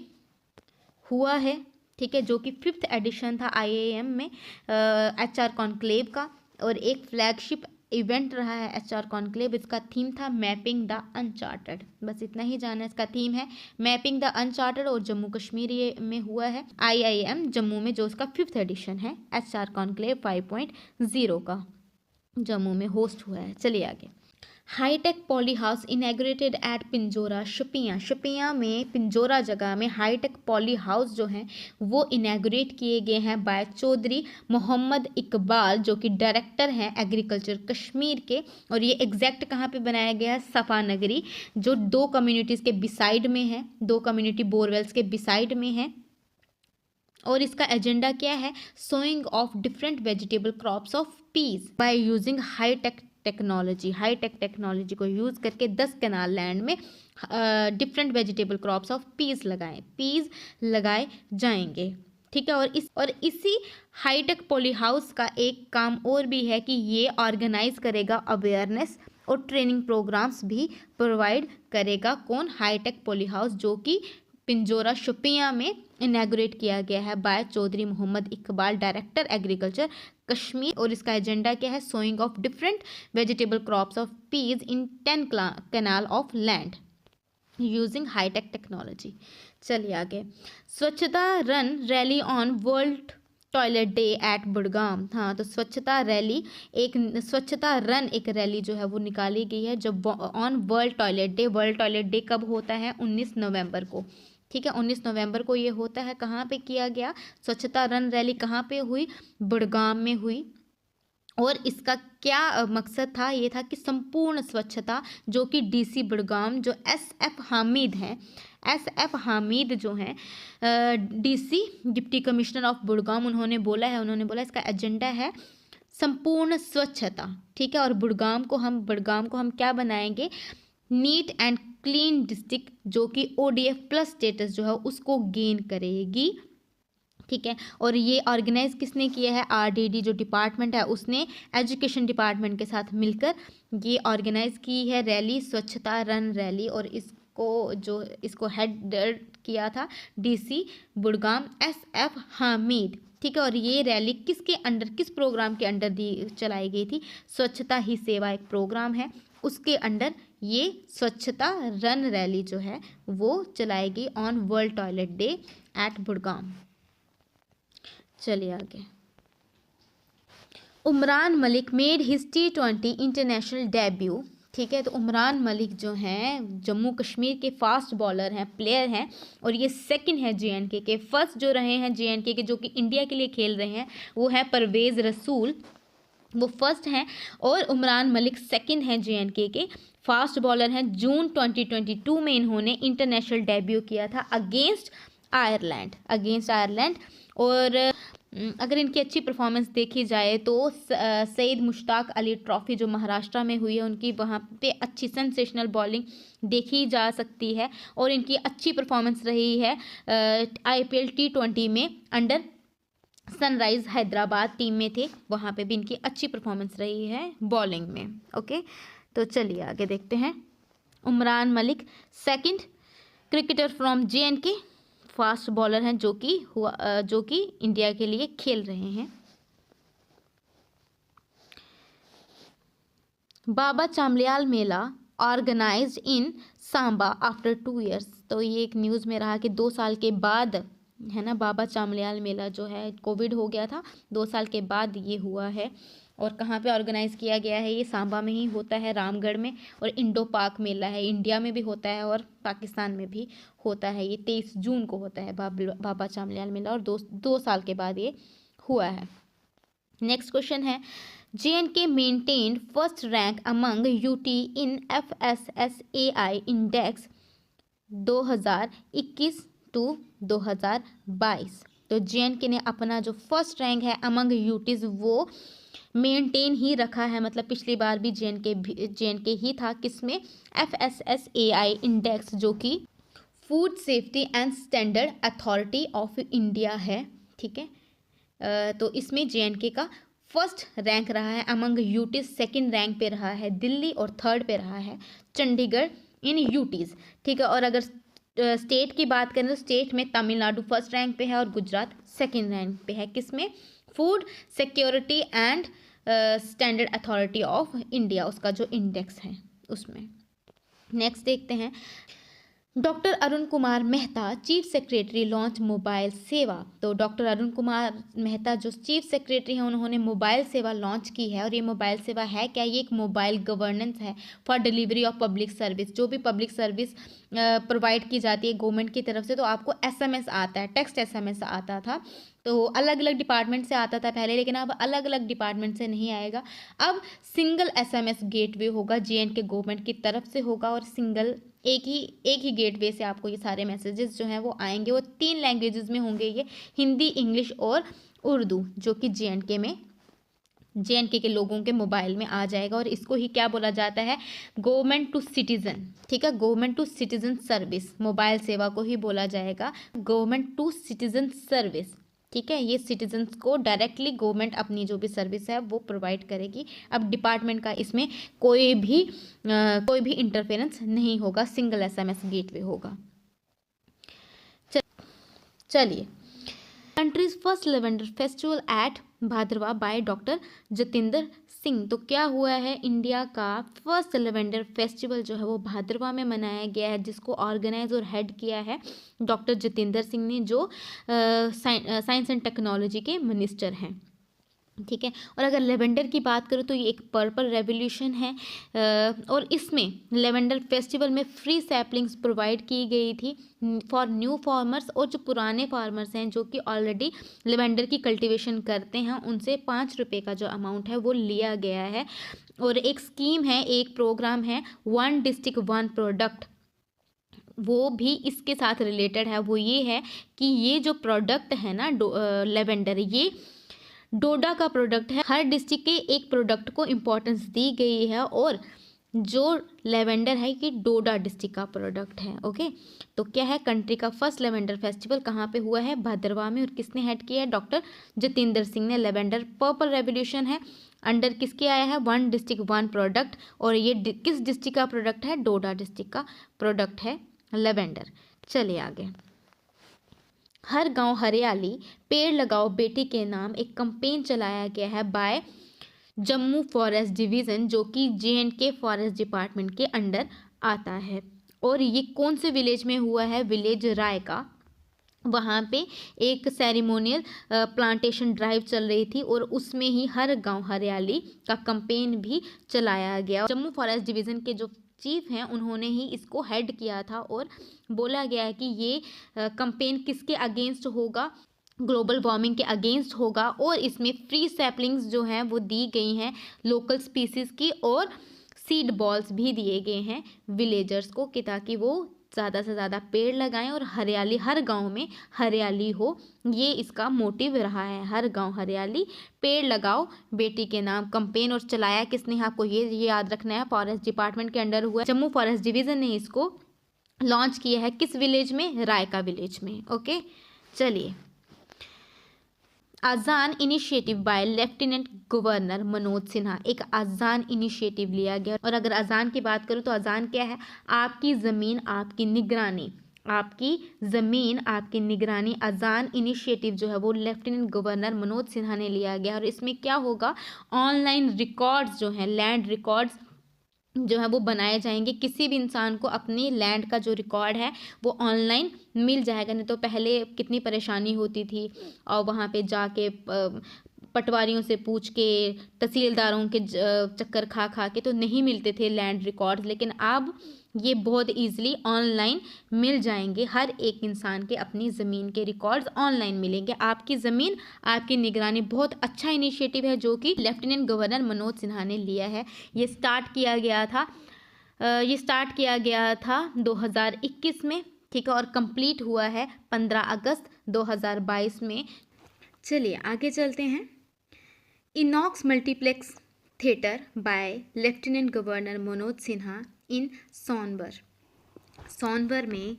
हुआ है, ठीक है, जो कि 5th एडिशन था IIM में HR Conclave का, और एक फ्लैगशिप इवेंट रहा है HR Conclave। इसका थीम था मैपिंग द अनचार्टेड। बस इतना ही जाना, इसका थीम है मैपिंग द अनचार्टेड और जम्मू कश्मीर ये में हुआ है IIM जम्मू में, जो उसका 5th एडिशन है HR Conclave 5.0 का, जम्मू में होस्ट हुआ है। चलिए आगे। Hitech poly house inaugurated at Pinjora Shopian. Shopian में पिंजोरा जगह में हाईटेक पॉली हाउस जो हैं वो इनैगोरेट किए गए हैं बाय चौधरी मोहम्मद इकबाल, जो कि डायरेक्टर हैं एग्रीकल्चर कश्मीर के। और ये एग्जैक्ट कहाँ पे बनाया गया है? सफ़ा नगरी, जो 2 कम्युनिटीज़ के बिसाइड में है, 2 कम्युनिटी बोरवेल्स के बिसाइड में है। और इसका एजेंडा क्या है? Sowing of different vegetable crops of peas by using hi tech technology को यूज़ करके 10 कनाल लैंड में different vegetable crops of peas लगाए जाएंगे, ठीक है। और इसी हाईटेक पॉली हाउस का एक काम और भी है कि ये ऑर्गेनाइज करेगा अवेयरनेस और ट्रेनिंग प्रोग्राम्स भी प्रोवाइड करेगा। कौन? हाईटेक पॉली हाउस, जो कि पिंजोरा शोपियां में इनैगोरेट किया गया है by Chaudhary Mohammad Iqbal, director agriculture Kashmir. और इसका एजेंडा क्या है? Sowing of different vegetable crops of peas in 10 canal of land using hi tech technology. चलिए आगे। Swachhata run rally on world toilet day at Budgam. हाँ, तो स्वच्छता रन एक रैली जो है वो निकाली गई है जब on world toilet day. World toilet day कब होता है? 19 नवंबर को, ठीक है, 19 नवंबर को ये होता है। कहाँ पे किया गया? स्वच्छता रन रैली कहाँ पे हुई? बुड़गाम में हुई। और इसका क्या मकसद था? ये था कि संपूर्ण स्वच्छता, जो कि DC बुड़गाम जो SF हामिद हैं, SF हामिद जो हैं DC deputy commissioner of Budgam, उन्होंने बोला इसका एजेंडा है संपूर्ण स्वच्छता, ठीक है। और बुड़गाम को हम क्या बनाएंगे? नीट एंड क्लीन डिस्ट्रिक्ट, जो कि ODF प्लस स्टेटस जो है उसको गेन करेगी, ठीक है। और ये ऑर्गेनाइज किसने किया है? RDD जो डिपार्टमेंट है उसने एजुकेशन डिपार्टमेंट के साथ मिलकर ये ऑर्गेनाइज की है रैली, स्वच्छता रन रैली। और इसको हेड किया था DC बुड़गाम SF हामिद, ठीक है। और ये रैली किस प्रोग्राम के अंडर चलाई गई थी? स्वच्छता ही सेवा एक प्रोग्राम है, उसके अंडर ये स्वच्छता रन रैली जो है वो चलाएगी on world toilet day at Budgam. चलिए आगे। Umran Malik made his T20 international debut, ठीक है। तो उमरान मलिक जो हैं जम्मू कश्मीर के फास्ट बॉलर हैं, प्लेयर हैं, और ये सेकंड है JNK के। फर्स्ट जो रहे हैं JNK के जो कि इंडिया के लिए खेल रहे हैं वो है परवेज़ रसूल, वो फर्स्ट हैं। और उमरान मलिक सेकंड हैं JNK के, फास्ट बॉलर हैं। जून 2022 में इन्होंने इंटरनेशनल डेब्यू किया था अगेंस्ट आयरलैंड। और अगर इनकी अच्छी परफॉर्मेंस देखी जाए तो सईद मुश्ताक अली ट्रॉफी जो महाराष्ट्र में हुई है उनकी वहाँ पे अच्छी सेंसेशनल बॉलिंग देखी जा सकती है। और इनकी अच्छी परफॉर्मेंस रही है IPL T20 में अंडर सनराइज़ हैदराबाद टीम में थे, वहाँ पे भी इनकी अच्छी परफॉर्मेंस रही है बॉलिंग में। ओके, तो चलिए आगे देखते हैं। Umran Malik second cricketer from JNK, fast bowler हैं जो कि इंडिया के लिए खेल रहे हैं। बाबा चामलियाल मेला ऑर्गेनाइज्ड इन सांबा आफ्टर 2 ईयर्स। तो ये एक न्यूज़ में रहा कि 2 साल के बाद, है ना, बाबा चामलियाल मेला जो है, कोविड हो गया था, 2 साल के बाद ये हुआ है। और कहाँ पे ऑर्गेनाइज किया गया है? ये सांबा में ही होता है, रामगढ़ में। और इंडो पाक मेला है, इंडिया में भी होता है और पाकिस्तान में भी होता है। ये 23 जून को होता है बाबा चामलियाल मेला, और 2 साल के बाद ये हुआ है। नेक्स्ट क्वेश्चन है, JNK maintained first rank among UT in FSSAI index 2021 to 2022। तो JNK ने अपना जो फर्स्ट रैंक है अमंग यूटीज वो मेंटेन ही रखा है, मतलब पिछली बार भी JNK ही था। किसमें? FSSAI इंडेक्स, जो कि food safety and standard authority of India है, ठीक है। तो इसमें JNK का फर्स्ट रैंक रहा है अमंग यूटीज, सेकंड रैंक पे रहा है दिल्ली, और थर्ड पे रहा है चंडीगढ़ इन यूटीज, ठीक है। और अगर स्टेट की बात करें तो स्टेट में तमिलनाडु फर्स्ट रैंक पे है और गुजरात सेकंड रैंक पे है। किसमें? Food security and standard authority of India, उसका जो इंडेक्स है उसमें। नेक्स्ट देखते हैं, doctor Arun Kumar Mehta chief secretary launch mobile सेवा। तो डॉक्टर अरुण कुमार मेहता जो चीफ सेक्रेटरी हैं, उन्होंने मोबाइल सेवा लॉन्च की है। और ये मोबाइल सेवा है क्या? ये एक मोबाइल गवर्नेंस है for delivery of public service. जो भी पब्लिक सर्विस प्रोवाइड की जाती है गवर्नमेंट की तरफ से, तो आपको SMS आता है, टेक्स्ट SMS आता था। तो अलग अलग डिपार्टमेंट से आता था पहले, लेकिन अब अलग अलग डिपार्टमेंट से नहीं आएगा। अब सिंगल SMS गेटवे होगा, JNK गवर्नमेंट की तरफ से होगा, और सिंगल एक ही गेटवे से आपको ये सारे मैसेजेस जो हैं वो आएंगे। वो 3 लैंग्वेजेस में होंगे, ये हिंदी, इंग्लिश और उर्दू, जो कि JNK के लोगों के मोबाइल में आ जाएगा। और इसको ही क्या बोला जाता है? गवर्नमेंट टू सिटीजन, ठीक है, government to citizen service, mobile सेवा को ही बोला जाएगा गवर्नमेंट टू सिटीजन सर्विस, ठीक है। ये सिटीजन्स को डायरेक्टली गवर्नमेंट अपनी जो भी सर्विस है वो प्रोवाइड करेगी। अब डिपार्टमेंट का इसमें कोई भी इंटरफेरेंस नहीं होगा, सिंगल SMS गेटवे होगा। चलिए, country's first lavender festival at Bhaderwah by doctor Jatinder Singh. तो क्या हुआ है? इंडिया का फर्स्ट लेवेंडर फेस्टिवल जो है वो भादरवा में मनाया गया है, जिसको ऑर्गेनाइज और हेड किया है डॉक्टर जतिंदर सिंह ने, जो साइंस एंड टेक्नोलॉजी के मिनिस्टर हैं, ठीक है। और अगर लेवेंडर की बात करूँ तो ये एक पर्पल रेवोल्यूशन है, और इसमें लेवेंडर फेस्टिवल में फ्री सैपलिंग्स प्रोवाइड की गई थी फॉर न्यू फार्मर्स। और जो पुराने फार्मर्स हैं जो कि ऑलरेडी लेवेंडर की कल्टीवेशन करते हैं, उनसे 5 रुपये का जो अमाउंट है वो लिया गया है। और एक स्कीम है, एक प्रोग्राम है, 1 डिस्ट्रिक्ट 1 प्रोडक्ट, वो भी इसके साथ रिलेटेड है। वो ये है कि ये जो प्रोडक्ट है ना लेवेंडर, ये डोडा का प्रोडक्ट है। हर डिस्ट्रिक्ट के एक प्रोडक्ट को इम्पोर्टेंस दी गई है, और जो लेवेंडर है ये डोडा डिस्ट्रिक्ट का प्रोडक्ट है। ओके, तो क्या है? कंट्री का फर्स्ट लेवेंडर फेस्टिवल कहाँ पे हुआ है? भादरवा में। और किसने हेड किया है? डॉक्टर जतिंदर सिंह ने। लेवेंडर पर्पल रेवोल्यूशन है, अंडर किसके आया है? 1 डिस्ट्रिक्ट 1 प्रोडक्ट। और ये किस डिस्ट्रिक्ट का प्रोडक्ट है? डोडा डिस्ट्रिक्ट का प्रोडक्ट है लेवेंडर। चलिए आगे, हर गांव हरियाली पेड़ लगाओ बेटी के नाम एक कंपेन चलाया गया है बाय जम्मू फॉरेस्ट डिवीज़न, जो कि JNK फॉरेस्ट डिपार्टमेंट के अंडर आता है। और ये कौन से विलेज में हुआ है? विलेज रायका। वहाँ पे एक सेरेमोनियल प्लांटेशन ड्राइव चल रही थी, और उसमें ही हर गांव हरियाली का कंपेन भी चलाया गया। जम्मू फॉरेस्ट डिवीज़न के जो चीफ हैं उन्होंने ही इसको हेड किया था, और बोला गया है कि ये कंपेन किसके अगेंस्ट होगा? ग्लोबल वार्मिंग के अगेंस्ट होगा। और इसमें फ्री सैपलिंग्स जो हैं वो दी गई हैं लोकल स्पीसीज़ की, और सीड बॉल्स भी दिए गए हैं विलेजर्स को, कि ताकि वो ज़्यादा से ज़्यादा पेड़ लगाएं और हरियाली, हर गांव में हरियाली हो। ये इसका मोटिव रहा है, हर गांव हरियाली पेड़ लगाओ बेटी के नाम कंपेन। और चलाया किसने? आपको ये याद रखना है, फॉरेस्ट डिपार्टमेंट के अंडर हुआ, जम्मू फॉरेस्ट डिवीज़न ने इसको लॉन्च किया है। किस विलेज में? रायका विलेज में। ओके, चलिए, Azaan initiative by lieutenant governor Manoj Sinha. एक आज़ान इनिशिएटिव लिया गया। और अगर आज़ान की बात करूँ तो आज़ान क्या है? आपकी ज़मीन आपकी निगरानी, आपकी ज़मीन आपकी निगरानी। आज़ान इनिशिएटिव जो है वो लेफ्टिनेंट गवर्नर मनोज सिन्हा ने लिया गया। और इसमें क्या होगा? ऑनलाइन रिकॉर्ड्स जो हैं, लैंड रिकॉर्ड्स जो है वो बनाए जाएंगे। किसी भी इंसान को अपनी लैंड का जो रिकॉर्ड है वो ऑनलाइन मिल जाएगा। नहीं तो पहले कितनी परेशानी होती थी और वहाँ पे जाके पटवारियों से पूछ के, तहसीलदारों के चक्कर खा खा के तो नहीं मिलते थे लैंड रिकॉर्ड्स। लेकिन अब ये बहुत इजीली ऑनलाइन मिल जाएंगे। हर एक इंसान के अपनी ज़मीन के रिकॉर्ड्स ऑनलाइन मिलेंगे। आपकी ज़मीन आपकी निगरानी, बहुत अच्छा इनिशिएटिव है जो कि लेफ्टिनेंट गवर्नर मनोज सिन्हा ने लिया है। ये स्टार्ट किया गया था 2021 में, ठीक है, और कंप्लीट हुआ है 15 अगस्त 2022 में। चलिए आगे चलते हैं। INOX multiplex theatre by lieutenant governor Manoj Sinha in Sonwar में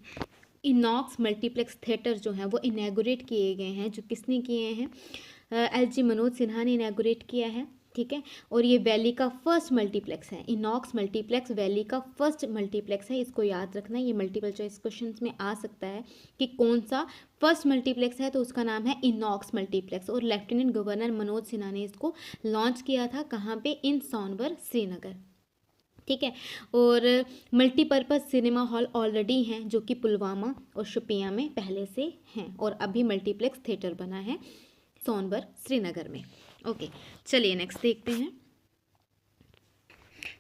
इनॉक्स मल्टीप्लेक्स थिएटर जो है वो इनैगोरेट किए गए हैं। जो किसने किए हैं? LG मनोज सिन्हा ने इनैगोरेट किया है, ठीक है। और ये वैली का फर्स्ट मल्टीप्लेक्स है। इनॉक्स मल्टीप्लेक्स वैली का फर्स्ट मल्टीप्लेक्स है, इसको याद रखना। ये मल्टीपल चॉइस क्वेश्चंस में आ सकता है कि कौन सा फर्स्ट मल्टीप्लेक्स है, तो उसका नाम है इनॉक्स मल्टीप्लेक्स। और लेफ्टिनेंट गवर्नर मनोज सिन्हा ने इसको लॉन्च किया था कहाँ पे? इन सोनभर, श्रीनगर, ठीक है। और मल्टीपर्पज़ सिनेमा हॉल ऑलरेडी हैं जो कि पुलवामा और शोपियां में पहले से हैं, और अभी मल्टीप्लेक्स थिएटर बना है सोनभर, श्रीनगर में। ओके, चलिए नेक्स्ट देखते हैं।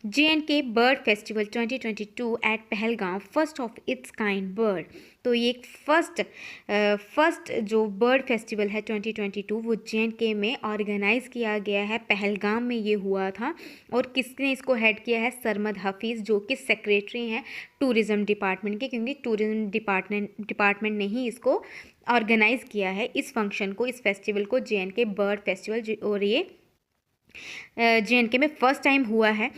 J&K bird festival 2022 at Pahalgam, first of its kind bird. तो ये फर्स्ट जो बर्ड फेस्टिवल है 2022 वो J&K में ऑर्गेनाइज़ किया गया है। पहलगाम में ये हुआ था। और किसने इसको हेड किया है? सरमद हफीज़, जो कि सेक्रेटरी हैं टूरिज़्म डिपार्टमेंट के, क्योंकि टूरिज़्म डिपार्टमेंट ने ही इसको ऑर्गेनाइज़ किया है, इस फंक्शन को, इस फेस्टिवल को, J&K बर्ड फेस्टिवल। और ये J&K में फर्स्ट टाइम हुआ है।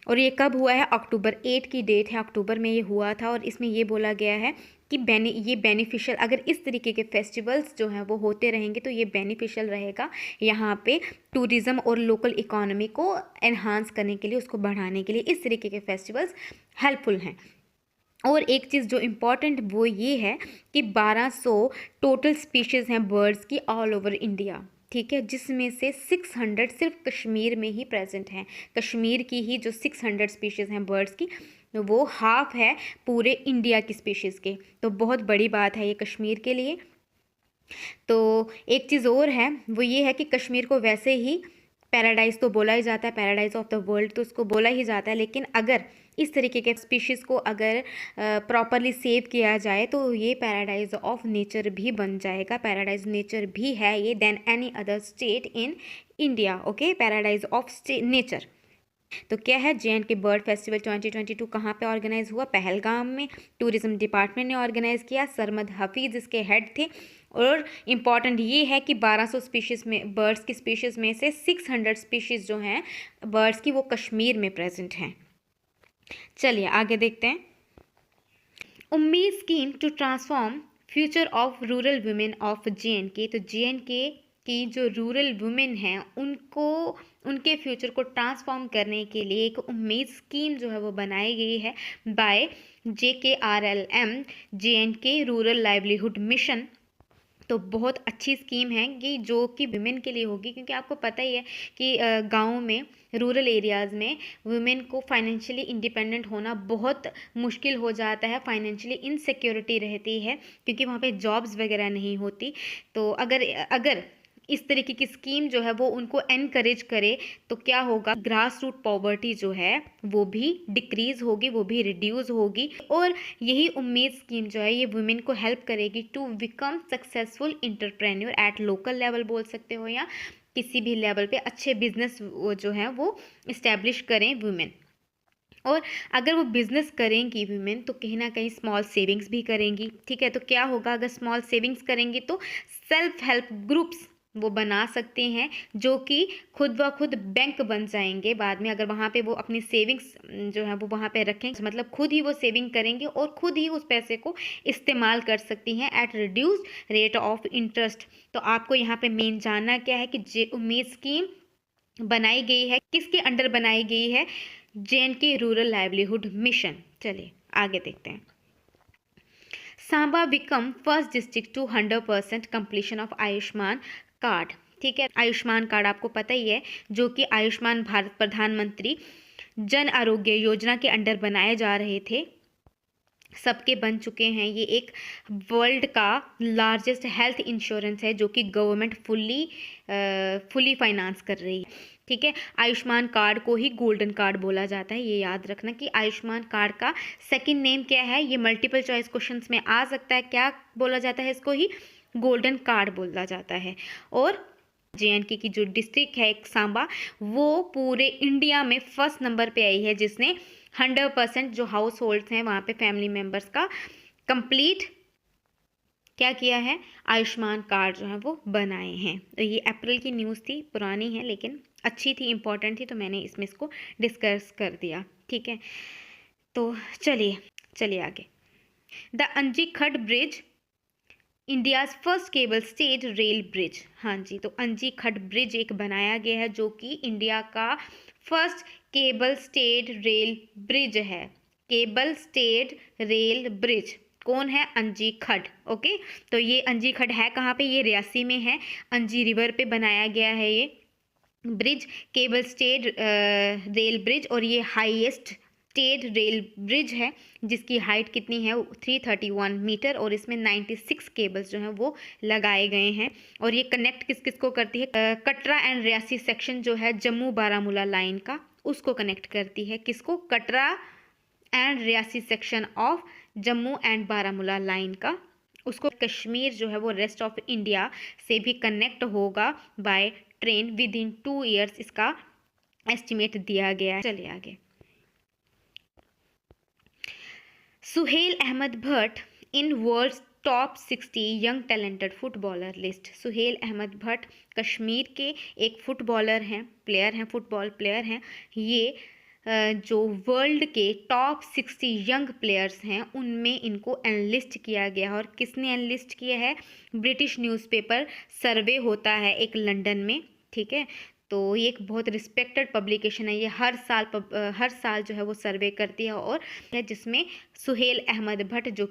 और ये कब हुआ है? अक्टूबर 8 की डेट है, अक्टूबर में ये हुआ था। और इसमें ये बोला गया है कि ये बेनिफिशियल, अगर इस तरीके के फेस्टिवल्स जो हैं वो होते रहेंगे तो ये बेनिफिशियल रहेगा यहाँ पे टूरिज़्म और लोकल इकोनॉमी को एनहांस करने के लिए, उसको बढ़ाने के लिए इस तरीके के फेस्टिवल्स हेल्पफुल हैं। और एक चीज़ जो इम्पॉर्टेंट वो ये है कि 1200 टोटल स्पीशीज़ हैं बर्ड्स की ऑल ओवर इंडिया, ठीक है, जिसमें से 600 सिर्फ कश्मीर में ही प्रेजेंट हैं। कश्मीर की ही जो 600 स्पीशीज़ हैं बर्ड्स की, वो हाफ है पूरे इंडिया की स्पीशीज़ के। तो बहुत बड़ी बात है ये कश्मीर के लिए। तो एक चीज़ और है, वो ये है कि कश्मीर को वैसे ही पैराडाइज तो बोला ही जाता है, पैराडाइज ऑफ द वर्ल्ड तो उसको बोला ही जाता है। लेकिन अगर इस तरीके के स्पीशीज़ को अगर प्रॉपरली सेव किया जाए तो ये पैराडाइज ऑफ नेचर भी बन जाएगा। पैराडाइज नेचर भी है ये than any other state in India. Okay, paradise of nature. तो क्या है? J&K बर्ड फेस्टिवल 2022 कहाँ पे ऑर्गेनाइज हुआ? पहलगाम में। टूरिज्म डिपार्टमेंट ने ऑर्गेनाइज किया, सरमद हफीज़ इसके हेड थे। और इम्पॉर्टेंट ये है कि 1200 स्पीशीज़ में, बर्ड्स की स्पीशीज़ में से 600 स्पीशीज़ जो हैं बर्ड्स की वो कश्मीर में प्रेजेंट हैं। चलिए आगे देखते हैं। Umeed scheme to transform future of rural women of J&K। तो J&K की जो रूरल वुमेन हैं उनको, उनके फ्यूचर को ट्रांसफॉर्म करने के लिए एक उम्मीद स्कीम जो है वो बनाई गई है by JKRLM, J&K rural livelihood mission. तो बहुत अच्छी स्कीम है कि जो कि वुमेन के लिए होगी, क्योंकि आपको पता ही है कि गाँव में, रूरल एरियाज़ में वुमेन को फाइनेंशियली इंडिपेंडेंट होना बहुत मुश्किल हो जाता है, फाइनेंशियली इनसिक्योरिटी रहती है, क्योंकि वहाँ पे जॉब्स वगैरह नहीं होती। तो अगर इस तरीके की स्कीम जो है वो उनको एनकरेज करे तो क्या होगा? ग्रास रूट पॉवर्टी जो है वो भी डिक्रीज होगी, वो भी रिड्यूस होगी। और यही उम्मीद स्कीम जो है ये वुमेन को हेल्प करेगी to become successful entrepreneur at local level बोल सकते हो, या किसी भी लेवल पे अच्छे बिजनेस जो है वो इस्टेब्लिश करें वुमेन। और अगर वो बिज़नेस करेंगी वुमेन तो कहीं ना कहीं स्मॉल सेविंग्स भी करेंगी, ठीक है। तो क्या होगा? अगर स्मॉल सेविंग्स करेंगी तो सेल्फ हेल्प ग्रुप्स वो बना सकते हैं जो कि खुद ब खुद बैंक बन जाएंगे बाद में। अगर वहाँ पे वो अपनी सेविंग्स जो है वो वहाँ पे रखें, मतलब खुद ही वो सेविंग करेंगे और खुद ही उस पैसे को इस्तेमाल कर सकती हैं at reduce rate of interest. तो आपको यहाँ पे मेन जानना क्या है कि उम्मीद स्कीम बनाई गई है, किसके अंडर बनाई गई है? J&K rural livelihood mission. चलिए आगे देखते हैं। Samba become first district to 100% completion of Ayushman card, ठीक है। आयुष्मान कार्ड आपको पता ही है, जो कि आयुष्मान भारत प्रधानमंत्री जन आरोग्य योजना के अंडर बनाए जा रहे थे, सबके बन चुके हैं। ये एक वर्ल्ड का लार्जेस्ट हेल्थ इंश्योरेंस है जो कि गवर्नमेंट फुली फाइनेंस कर रही है। ठीक है, आयुष्मान कार्ड को ही गोल्डन कार्ड बोला जाता है। ये याद रखना कि आयुष्मान कार्ड का सेकंड नेम क्या है। ये मल्टीपल चॉइस क्वेश्चंस में आ सकता है। क्या बोला जाता है इसको? ही गोल्डन कार्ड बोला जाता है। और JNK की जो डिस्ट्रिक्ट है एक सांबा, वो पूरे इंडिया में फर्स्ट नंबर पे आई है, जिसने 100% जो हाउस होल्ड्स हैं वहाँ पे फैमिली मेम्बर्स का कंप्लीट क्या किया है, आयुष्मान कार्ड जो है वो बनाए हैं। तो ये अप्रैल की न्यूज़ थी, पुरानी है लेकिन अच्छी थी, इंपॉर्टेंट थी, तो मैंने इसमें इसको डिस्कस कर दिया। ठीक है, तो चलिए आगे। द अंजी खड bridge India's first cable stayed rail bridge. हाँ जी, तो अंजी खड ब्रिज एक बनाया गया है जो कि इंडिया का first cable stayed rail bridge है। केबल स्टेड रेल ब्रिज कौन है? अंजी खड। ओके, तो ये अंजी खड है कहाँ पे? ये रियासी में है, अंजी रिवर पे बनाया गया है ये bridge, cable stayed rail bridge. और ये हाईएस्ट स्टेट रेल ब्रिज है जिसकी हाइट कितनी है? 331 मीटर, और इसमें 96 केबल्स जो हैं वो लगाए गए हैं। और ये कनेक्ट किस किस को करती है? कटरा एंड रियासी सेक्शन जो है जम्मू बारामूला लाइन का, उसको कनेक्ट करती है। किसको? Katra and Reasi section of Jammu and Baramulla line का, उसको। कश्मीर जो है वो रेस्ट ऑफ इंडिया से भी कनेक्ट होगा by train within 2 years, इसका एस्टिमेट दिया गया है। चलिए आगे। Suhail Ahmad Bhat in world's top 60 young talented footballer list. Suhail Ahmad Bhat Kashmir के एक फुटबॉलर हैं, प्लेयर हैं, फुटबॉल प्लेयर हैं। ये जो वर्ल्ड के टॉप 60 यंग प्लेयर्स हैं उनमें इनको एनलिस्ट किया गया है। और किसने एनलिस्ट किया है? ब्रिटिश न्यूज़पेपर सर्वे होता है एक लंदन में। ठीक है, तो ये एक बहुत रिस्पेक्टेड पब्लिकेशन है। ये हर साल जो है वो सर्वे करती है, और जिसमें सुहेल अहमद भट्ट जो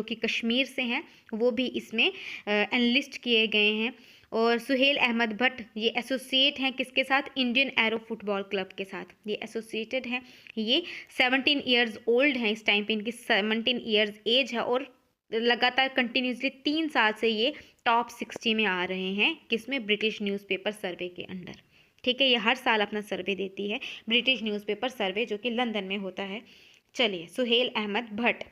कि कश्मीर से हैं वो भी इसमें एनलिस्ट किए गए हैं। और सुहेल अहमद भट्ट ये एसोसिएट हैं किसके साथ? इंडियन एरो फुटबॉल क्लब के साथ ये एसोसिएटेड हैं। ये 17 ईयर्स ओल्ड हैं, इस टाइम पे इनकी 17 ईयर्स एज है, और लगातार कंटिन्यूसली 3 साल से ये टॉप 60 में आ रहे हैं। किसमें? ब्रिटिश न्यूज़पेपर सर्वे के अंडर। ठीक है, ये हर साल अपना सर्वे देती है ब्रिटिश न्यूज़पेपर सर्वे जो कि लंदन में होता है। चलिए, Suhail Ahmad Bhat.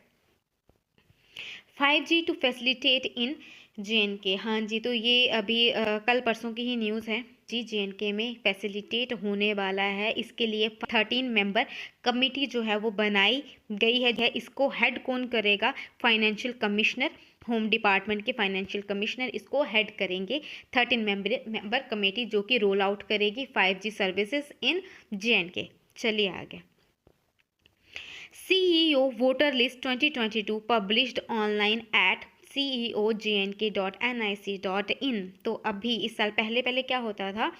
5G to facilitate in JNK। हाँ जी, तो ये अभी कल परसों की ही न्यूज़ है जी। JNK में फैसिलिटेट होने वाला है, इसके लिए 13 मेंबर कमेटी जो है वो बनाई गई है। इसको हेड कौन करेगा? फाइनेंशियल कमिश्नर, होम डिपार्टमेंट के फाइनेंशियल कमिश्नर इसको हेड करेंगे। 13 मेंबर कमेटी जो कि रोल आउट करेगी 5G सर्विसेज इन JNK। चलिए आगे। CEO voter list 2022 published online at ceojnk.nic.in। तो अभी इस साल पहले क्या होता था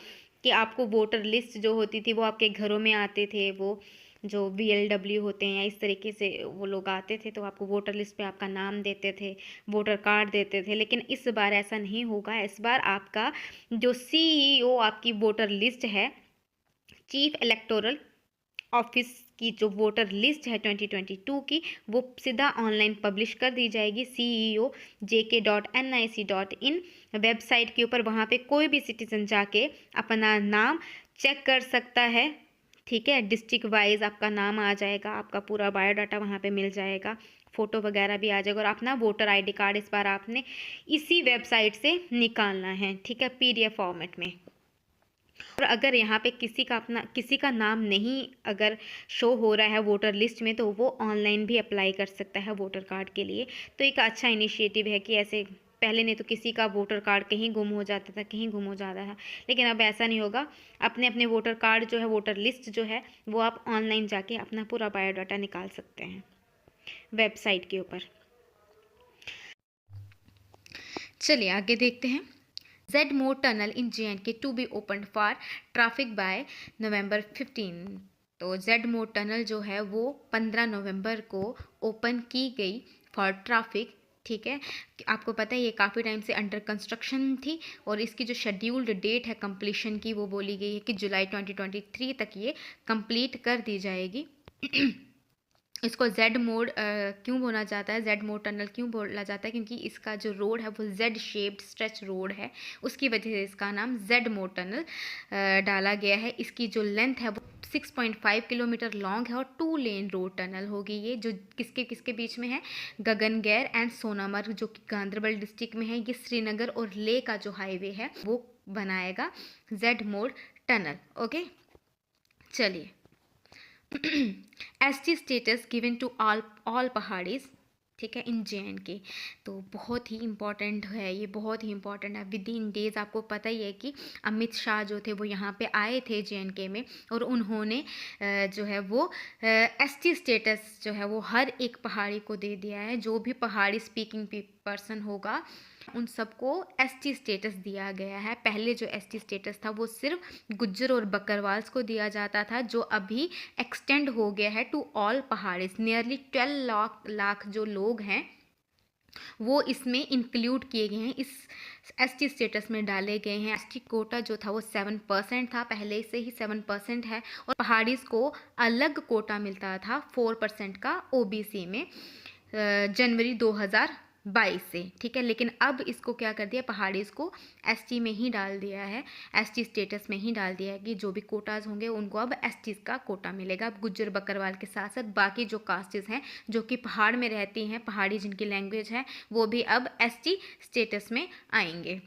कि आपको वोटर लिस्ट जो होती थी वो आपके घरों में आते थे, वो जो VLW होते हैं या इस तरीके से वो लोग आते थे, तो आपको वोटर लिस्ट पे आपका नाम देते थे, वोटर कार्ड देते थे। लेकिन इस बार ऐसा नहीं होगा। इस बार आपका जो CEO आपकी वोटर लिस्ट है, चीफ इलेक्टोरल ऑफिस की जो वोटर लिस्ट है 2022 की, वो सीधा ऑनलाइन पब्लिश कर दी जाएगी ceojk.nic.in वेबसाइट के ऊपर। वहाँ पे कोई भी सिटीजन जाके अपना नाम चेक कर सकता है। ठीक है, डिस्ट्रिक्ट वाइज आपका नाम आ जाएगा, आपका पूरा बायोडाटा वहाँ पे मिल जाएगा, फ़ोटो वगैरह भी आ जाएगा। और अपना वोटर ID कार्ड इस बार आपने इसी वेबसाइट से निकालना है। ठीक है, PDF फॉर्मेट में। और अगर यहाँ पे किसी का नाम नहीं अगर शो हो रहा है वोटर लिस्ट में, तो वो ऑनलाइन भी अप्लाई कर सकता है वोटर कार्ड के लिए। तो एक अच्छा इनिशिएटिव है कि ऐसे पहले नहीं तो किसी का वोटर कार्ड कहीं गुम हो जाता था, लेकिन अब ऐसा नहीं होगा। अपने अपने वोटर कार्ड जो है, वोटर लिस्ट जो है, वो आप ऑनलाइन जाके अपना पूरा बायोडाटा निकाल सकते हैं वेबसाइट के ऊपर। चलिए आगे देखते हैं। Z-Mode tunnel in JNK to be open for traffic by November 15। तो Z-Mode टनल जो है वो 15 नवंबर को ओपन की गई फॉर ट्रैफिक ठीक है, आपको पता है ये काफ़ी टाइम से अंडर कंस्ट्रक्शन थी और इसकी जो शेड्यूल्ड डेट है कंप्लीशन की वो बोली गई है कि जुलाई 2023 तक ये कंप्लीट कर दी जाएगी। इसको जेड मोड क्यों बोला जाता है, जेड मोड टनल क्यों बोला जाता है, क्योंकि इसका जो रोड है वो जेड शेप्ड स्ट्रेच रोड है, उसकी वजह से इसका नाम जेड मोड टनल डाला गया है। इसकी जो लेंथ है वो 6.5 किलोमीटर लॉन्ग है और 2 लेन रोड टनल होगी ये, जो किसके किसके बीच में है, गगनगैर एंड सोनामर्ग जो कि गांधरबल डिस्ट्रिक्ट में है। ये श्रीनगर और लेह का जो हाईवे है वो बनाएगा जेड मोड टनल। ओके, चलिए ST status given to all Paharis, ठीक है, इन JNK। तो बहुत ही इम्पॉर्टेंट है ये, बहुत ही इम्पॉर्टेंट है। विद इन डेज आपको पता ही है कि अमित शाह जो थे वो यहाँ पे आए थे JNK में और उन्होंने जो है वो ST स्टेटस जो है वो हर एक पहाड़ी को दे दिया है। जो भी पहाड़ी स्पीकिंग पर्सन होगा उन सबको ST स्टेटस दिया गया है। पहले जो ST स्टेटस था वो सिर्फ गुज्जर और बकरवाल्स को दिया जाता था, जो अभी एक्सटेंड हो गया है to all pahadis. Nearly 12 lakh जो लोग हैं वो इसमें इंक्लूड किए गए हैं, इस ST स्टेटस में डाले गए हैं। ST कोटा जो था वो 7% था, पहले से ही 7% है, और पहाड़ीज को अलग कोटा मिलता था 4% का OBC में जनवरी 2022 से, ठीक है। लेकिन अब इसको क्या कर दिया, पहाड़ीज को ST में ही डाल दिया है, ST स्टेटस में ही डाल दिया है कि जो भी कोटाज होंगे उनको अब ST का कोटा मिलेगा। अब गुज्जर बकरवाल के साथ साथ बाकी जो कास्टेज हैं जो कि पहाड़ में रहती हैं, पहाड़ी जिनकी लैंग्वेज है, वो भी अब ST स्टेटस में आएंगे।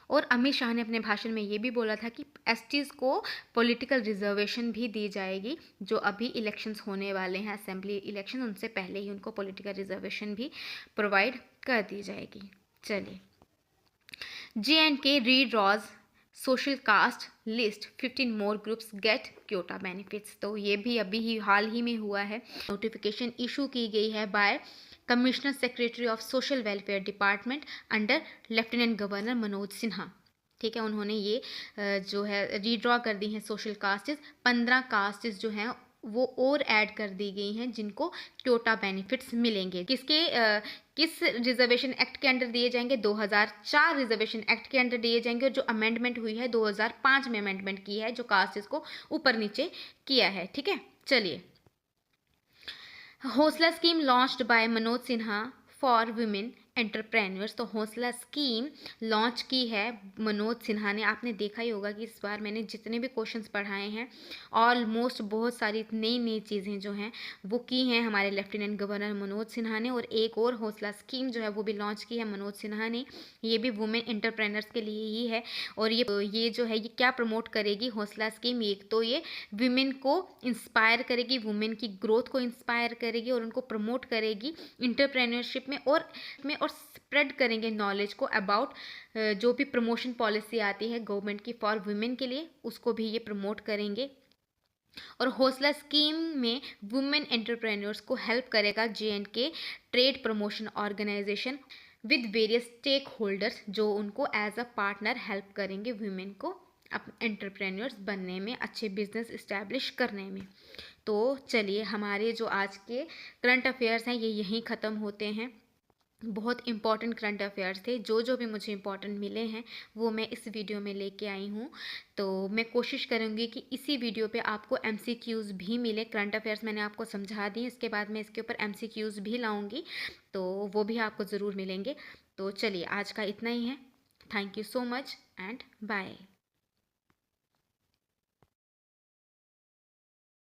और अमित शाह ने अपने भाषण में ये भी बोला था कि STs को पॉलिटिकल रिजर्वेशन भी दी जाएगी। जो अभी इलेक्शंस होने वाले हैं, असेंबली इलेक्शन, उनसे पहले ही उनको पॉलिटिकल रिजर्वेशन भी प्रोवाइड कर दी जाएगी। चलिए, JNK रीड्रॉज सोशल कास्ट लिस्ट, 15 मोर ग्रुप्स गेट क्योटा बेनिफिट्स। तो ये भी अभी ही हाल ही में हुआ है, नोटिफिकेशन इशू की गई है by commissioner secretary of social welfare department under lieutenant governor Manoj Sinha, ठीक है। उन्होंने ये जो है रीड्रॉ कर दी हैं सोशल कास्टेज। 15 कास्टेज जो हैं वो और ऐड कर दी गई हैं जिनको क्योटा बेनिफिट्स मिलेंगे। किस रिजर्वेशन एक्ट के अंडर दिए जाएंगे, 2004 रिजर्वेशन एक्ट के अंडर दिए जाएंगे। और जो अमेंडमेंट हुई है 2005 में अमेंडमेंट की है, जो कास्टेज को ऊपर नीचे किया है, ठीक है। चलिए, हौसला scheme launched by Manoj Sinha for women entrepreneurs. तो हौसला स्कीम लॉन्च की है मनोज सिन्हा ने। आपने देखा ही होगा कि इस बार मैंने जितने भी क्वेश्चंस पढ़ाए हैं ऑलमोस्ट बहुत सारी नई नई चीज़ें जो हैं वो की हैं हमारे लेफ्टिनेंट गवर्नर मनोज सिन्हा ने। और एक और हौसला स्कीम जो है वो भी लॉन्च की है मनोज सिन्हा ने, ये भी वुमेन एंटरप्रेन्योर्स के लिए ही है। और ये जो है ये क्या प्रमोट करेगी हौसला स्कीम, एक तो ये वुमेन को इंस्पायर करेगी, वुमेन की ग्रोथ को इंस्पायर करेगी और उनको प्रमोट करेगी इंटरप्रेन्योरशिप में और स्प्रेड करेंगे नॉलेज को अबाउट जो भी प्रमोशन पॉलिसी आती है गवर्नमेंट की फॉर वुमेन के लिए, उसको भी ये प्रमोट करेंगे। और हौसला स्कीम में वुमेन एंटरप्रेन्योर्स को हेल्प करेगा JNK trade promotion organisation with various stakeholders, जो उनको एज अ पार्टनर हेल्प करेंगे वुमेन को एंटरप्रेन्योर्स बनने में, अच्छे बिजनेस इस्टेब्लिश करने में। तो चलिए, हमारे जो आज के करंट अफेयर्स हैं ये यहीं ख़त्म होते हैं। बहुत इंपॉर्टेंट करंट अफेयर्स थे, जो भी मुझे इंपॉर्टेंट मिले हैं वो मैं इस वीडियो में लेके आई हूँ। तो मैं कोशिश करूँगी कि इसी वीडियो पे आपको MCQs भी मिले। करंट अफेयर्स मैंने आपको समझा दी, इसके बाद मैं इसके ऊपर MCQs भी लाऊंगी, तो वो भी आपको ज़रूर मिलेंगे। तो चलिए, आज का इतना ही है। Thank you so much and bye.